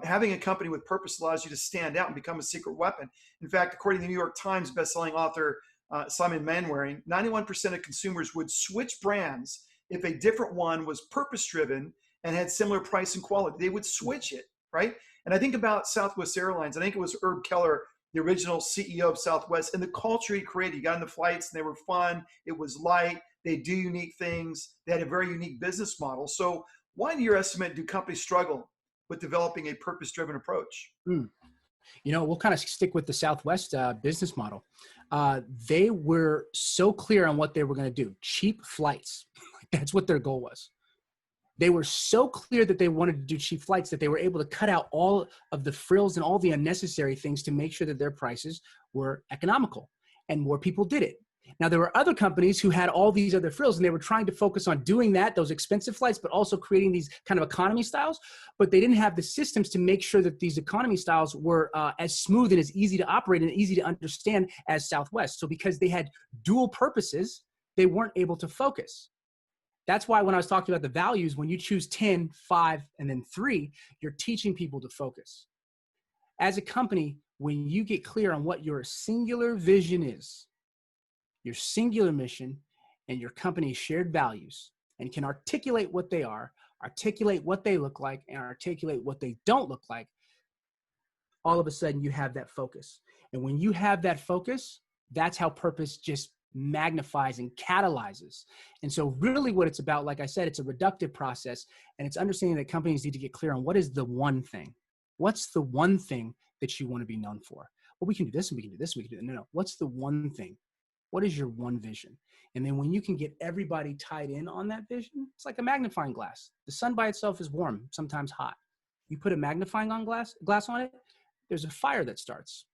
Having a company with purpose allows you to stand out and become a secret weapon. In fact, according to the New York Times bestselling author Simon Manwaring, 91% of consumers would switch brands if a different one was purpose driven and had similar price and quality. They would switch it, right? And I think about Southwest Airlines. I think it was Herb Keller, the original CEO of Southwest, and the culture he created. You got in the flights and they were fun. It was light. They do unique things. They had a very unique business model. So why, in your estimate, do companies struggle with developing a purpose driven approach? Mm. We'll kind of stick with the Southwest business model. They were so clear on what they were going to do. Cheap flights. That's what their goal was. They were so clear that they wanted to do cheap flights that they were able to cut out all of the frills and all the unnecessary things to make sure that their prices were economical, and more people did it. Now, there were other companies who had all these other frills, and they were trying to focus on doing that, those expensive flights, but also creating these kind of economy styles. But they didn't have the systems to make sure that these economy styles were as smooth and as easy to operate and easy to understand as Southwest. So because they had dual purposes, they weren't able to focus. That's why when I was talking about the values, when you choose 10, 5, and then 3, you're teaching people to focus. As a company, when you get clear on what your singular vision is, your singular mission, and your company's shared values, and can articulate what they are, articulate what they look like, and articulate what they don't look like, all of a sudden you have that focus. And when you have that focus, that's how purpose just magnifies and catalyzes. And so really what it's about, like I said, it's a reductive process, and it's understanding that companies need to get clear on what is the one thing. What's the one thing that you want to be known for? Well, we can do this and we can do this and we can do that. No. What's the one thing? What is your one vision? And then when you can get everybody tied in on that vision, it's like a magnifying glass. The sun by itself is warm, sometimes hot. You put a magnifying glass on it, there's a fire that starts.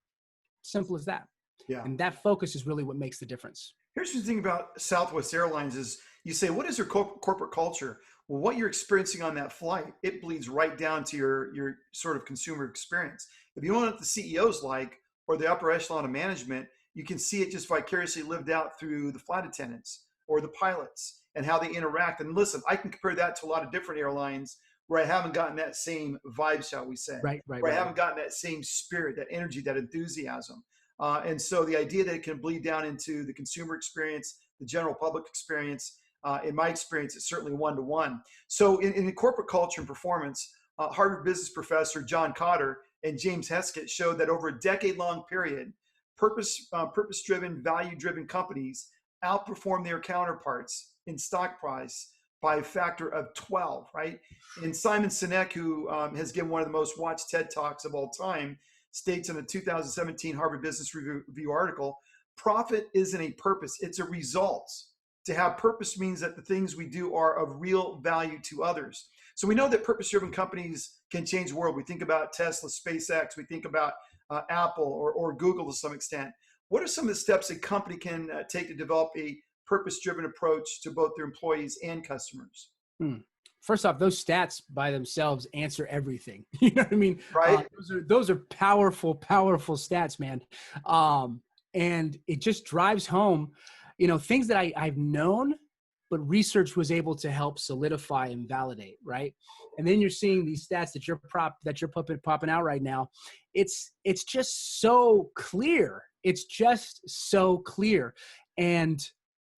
Simple as that. Yeah. And that focus is really what makes the difference. Here's the thing about Southwest Airlines is you say, what is your corporate culture? Well, what you're experiencing on that flight, it bleeds right down to your sort of consumer experience. If you know what the CEO's like or the upper echelon of management, you can see it just vicariously lived out through the flight attendants or the pilots and how they interact. And listen, I can compare that to a lot of different airlines where I haven't gotten that same vibe, shall we say, where I haven't gotten that same spirit, that energy, that enthusiasm. And so the idea that it can bleed down into the consumer experience, the general public experience, in my experience, it's certainly one-to-one. So in the corporate culture and performance, Harvard business professor John Cotter and James Heskett showed that over a decade-long period, purpose-driven, value-driven companies outperform their counterparts in stock price by a factor of 12, right? And Simon Sinek, who has given one of the most watched TED Talks of all time, states in a 2017 Harvard Business Review article, profit isn't a purpose, it's a result. To have purpose means that the things we do are of real value to others. So we know that purpose-driven companies can change the world. We think about Tesla, SpaceX, we think about Apple or Google to some extent. What are some of the steps a company can take to develop a purpose-driven approach to both their employees and customers? First off, those stats by themselves answer everything. You know what I mean? Right. Those are powerful, powerful stats, man. And it just drives home, things that I've known, but research was able to help solidify and validate, right? And then you're seeing these stats that you're popping out right now. It's just so clear. It's just so clear. And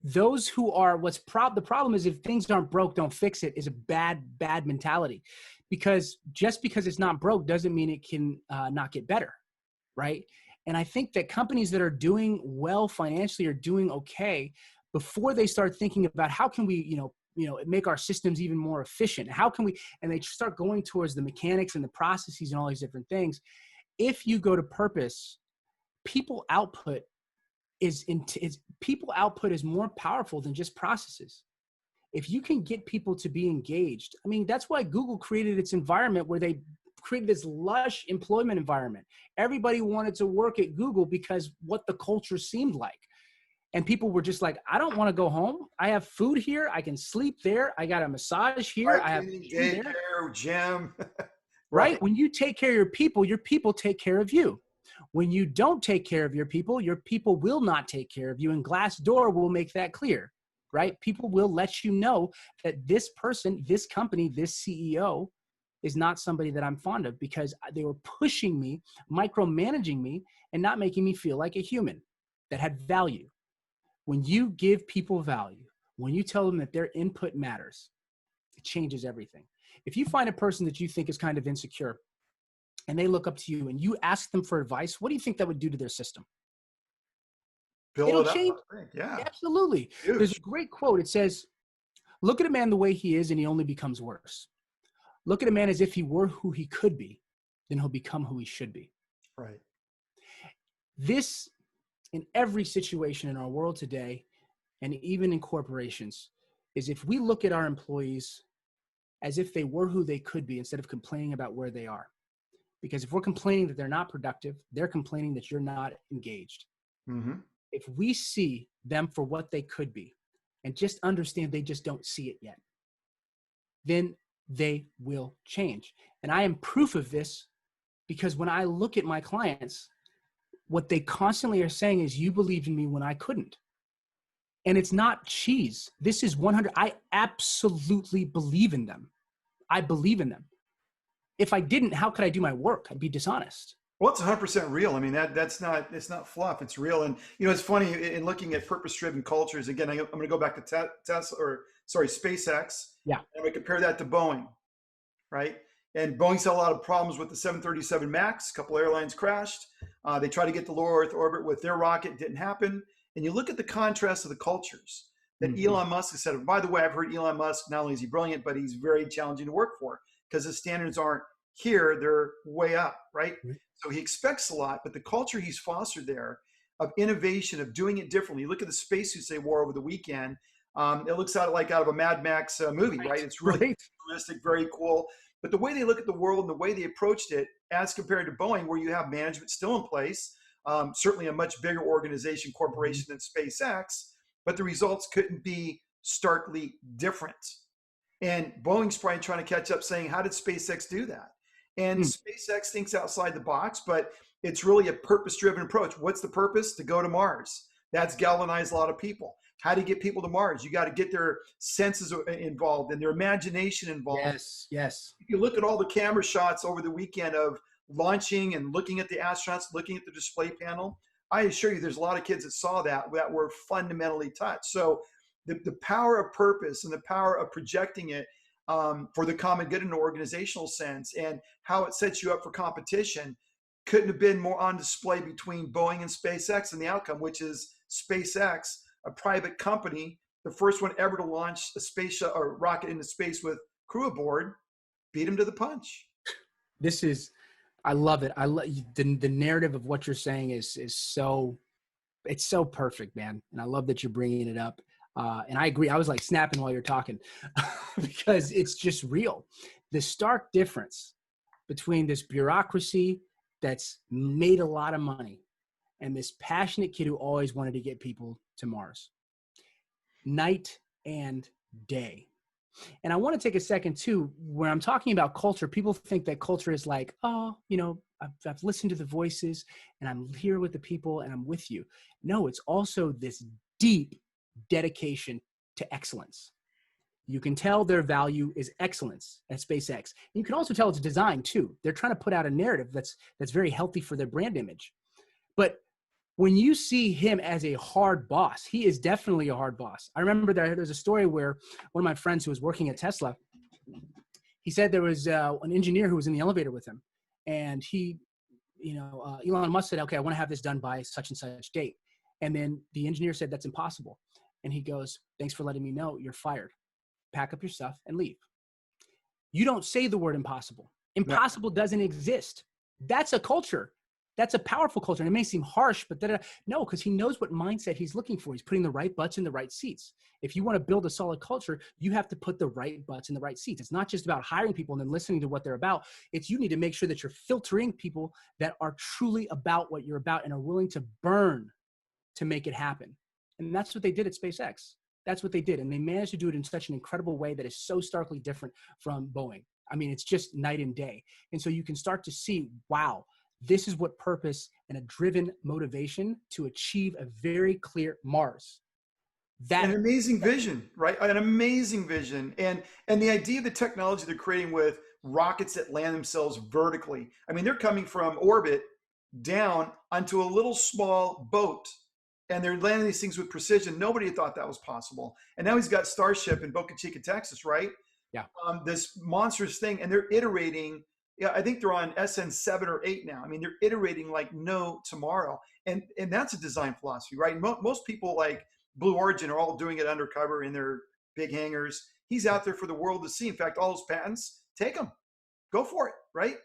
those who are the problem is if things aren't broke, don't fix it is a bad mentality, because just because it's not broke doesn't mean it can not get better, right? And I think that companies that are doing well financially are doing okay before they start thinking about how can we, make our systems even more efficient. How can we, and they start going towards the mechanics and the processes and all these different things. If you go to purpose, people output is more powerful than just processes. If you can get people to be engaged, I mean, that's why Google created its environment where they created this lush employment environment. Everybody wanted to work at Google because what the culture seemed like. And people were just like, I don't want to go home. I have food here. I can sleep there. I got a massage here. Dry I have cleaning, gym there. daycare, gym. Right? Right. When you take care of your people take care of you. When you don't take care of your people will not take care of you. And Glassdoor will make that clear, right? People will let you know that this person, this company, this CEO is not somebody that I'm fond of because they were pushing me, micromanaging me, and not making me feel like a human that had value. When you give people value, when you tell them that their input matters, it changes everything. If you find a person that you think is kind of insecure and they look up to you and you ask them for advice, what do you think that would do to their system? Build It'll it up, change. I think. Yeah. Absolutely. There's Huge. a great quote. It says, look at a man the way he is and he only becomes worse. Look at a man as if he were who he could be, then he'll become who he should be. Right. This, in every situation in our world today, and even in corporations, is if we look at our employees as if they were who they could be instead of complaining about where they are. Because if we're complaining that they're not productive, they're complaining that you're not engaged. Mm-hmm. If we see them for what they could be and just understand they just don't see it yet, then they will change. And I am proof of this because when I look at my clients, what they constantly are saying is, you believed in me when I couldn't. And it's not cheese. This is 100. I absolutely believe in them. I believe in them. If I didn't, how could I do my work? I'd be dishonest. Well, it's 100% real. I mean, it's not fluff. It's real. And, it's funny in looking at purpose-driven cultures, again, I'm going to go back to SpaceX. Yeah. And we compare that to Boeing, right? And Boeing's had a lot of problems with the 737 MAX. A couple airlines crashed. They tried to get to low Earth orbit with their rocket. Didn't happen. And you look at the contrast of the cultures that Elon Musk has said. By the way, I've heard Elon Musk, not only is he brilliant, but he's very challenging to work for because his standards aren't here, they're way up, right? So he expects a lot, but the culture he's fostered there of innovation, of doing it differently. You look at the spacesuits they wore over the weekend. It looks out of a Mad Max movie, right? It's really realistic, very cool. But the way they look at the world and the way they approached it, as compared to Boeing, where you have management still in place, certainly a much bigger organization, corporation than SpaceX, but the results couldn't be starkly different. And Boeing's probably trying to catch up saying, how did SpaceX do that? And SpaceX thinks outside the box, but it's really a purpose-driven approach. What's the purpose? To go to Mars. That's galvanized a lot of people. How to get people to Mars? You got to get their senses involved and their imagination involved. Yes, yes. If you look at all the camera shots over the weekend of launching and looking at the astronauts, looking at the display panel, I assure you there's a lot of kids that saw that were fundamentally touched. So the power of purpose and the power of projecting it for the common good in an organizational sense and how it sets you up for competition couldn't have been more on display between Boeing and SpaceX and the outcome, which is SpaceX, a private company, the first one ever to launch a space or rocket into space with crew aboard, beat him to the punch. I love it. I love the narrative of what you're saying is so, it's so perfect, man. And I love that you're bringing it up. And I agree. I was like snapping while you're talking because it's just real. The stark difference between this bureaucracy that's made a lot of money and this passionate kid who always wanted to get people to Mars. Night and day. And I want to take a second too, when I'm talking about culture, people think that culture is like, oh, I've listened to the voices and I'm here with the people and I'm with you. No, it's also this deep dedication to excellence. You can tell their value is excellence at SpaceX. And you can also tell it's design too. They're trying to put out a narrative that's very healthy for their brand image. But when you see him as a hard boss, he is definitely a hard boss. I remember there's a story where one of my friends who was working at Tesla, he said there was an engineer who was in the elevator with him. And Elon Musk said, okay, I want to have this done by such and such date. And then the engineer said, that's impossible. And he goes, thanks for letting me know, you're fired. Pack up your stuff and leave. You don't say the word impossible. Impossible doesn't exist. That's a culture. That's a powerful culture. And it may seem harsh, but no, because he knows what mindset he's looking for. He's putting the right butts in the right seats. If you want to build a solid culture, you have to put the right butts in the right seats. It's not just about hiring people and then listening to what they're about. It's you need to make sure that you're filtering people that are truly about what you're about and are willing to burn to make it happen. And that's what they did at SpaceX. That's what they did. And they managed to do it in such an incredible way that is so starkly different from Boeing. I mean, it's just night and day. And so you can start to see, wow, this is what purpose and a driven motivation to achieve a very clear Mars. An amazing vision, right? An amazing vision. And the idea of the technology they're creating with rockets that land themselves vertically. I mean, they're coming from orbit down onto a little small boat, and they're landing these things with precision. Nobody thought that was possible. And now he's got Starship in Boca Chica, Texas, right? Yeah. This monstrous thing, and they're iterating. Yeah, I think they're on SN 7 or 8 now. I mean, they're iterating like no tomorrow, and that's a design philosophy, right? Most people like Blue Origin are all doing it undercover in their big hangars. He's out there for the world to see. In fact, all those patents, take them, go for it, right?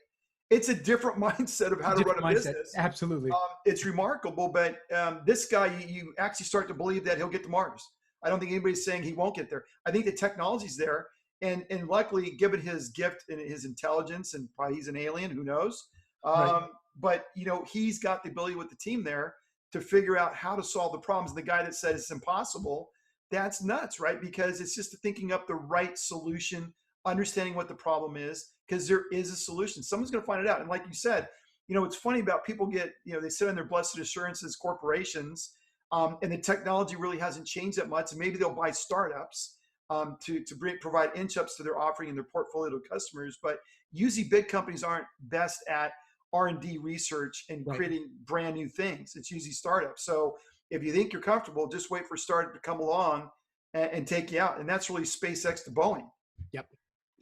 It's a different mindset of how to run a business. Absolutely. It's remarkable, but this guy, you actually start to believe that he'll get to Mars. I don't think anybody's saying he won't get there. I think the technology's there. And luckily, given his gift and his intelligence, and probably he's an alien, who knows? Right. But he's got the ability with the team there to figure out how to solve the problems. And the guy that said it's impossible, that's nuts, right? Because it's just thinking up the right solution, understanding what the problem is, because there is a solution. Someone's going to find it out. And like you said, it's funny about people get, they sit on their blessed assurances, corporations, and the technology really hasn't changed that much. And maybe they'll buy startups to provide inch-ups to their offering and their portfolio to customers. But usually big companies aren't best at R&D research and creating brand new things. It's usually startups. So if you think you're comfortable, just wait for a startup to come along and take you out. And that's really SpaceX to Boeing. Yep.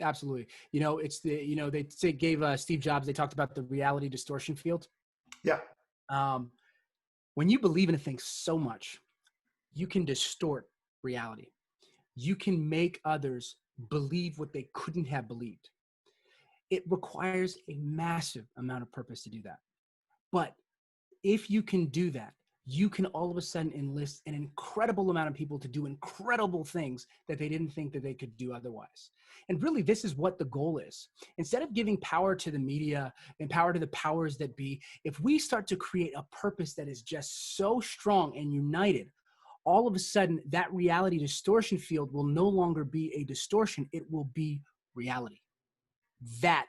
Absolutely. It's they gave Steve Jobs, they talked about the reality distortion field. Yeah. When you believe in a thing so much, you can distort reality. You can make others believe what they couldn't have believed. It requires a massive amount of purpose to do that. But if you can do that, you can all of a sudden enlist an incredible amount of people to do incredible things that they didn't think that they could do otherwise. And really, this is what the goal is. Instead of giving power to the media and power to the powers that be, if we start to create a purpose that is just so strong and united, all of a sudden that reality distortion field will no longer be a distortion. It will be reality. That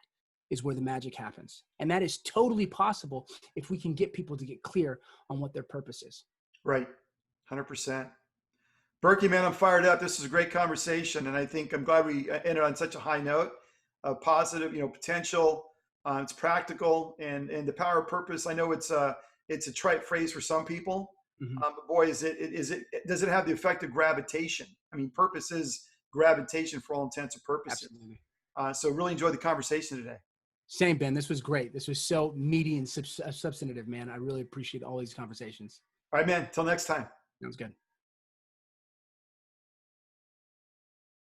is where the magic happens. And that is totally possible if we can get people to get clear on what their purpose is. Right. 100%. Berke, man, I'm fired up. This is a great conversation. And I think I'm glad we ended on such a high note of positive, potential. It's practical and the power of purpose. I know it's a trite phrase for some people. Mm-hmm. But boy, does it have the effect of gravitation? I mean, purpose is gravitation for all intents and purposes. Absolutely. So really enjoyed the conversation today. Same, Ben. This was great. This was so meaty and substantive, man. I really appreciate all these conversations. All right, man. Till next time. Sounds good.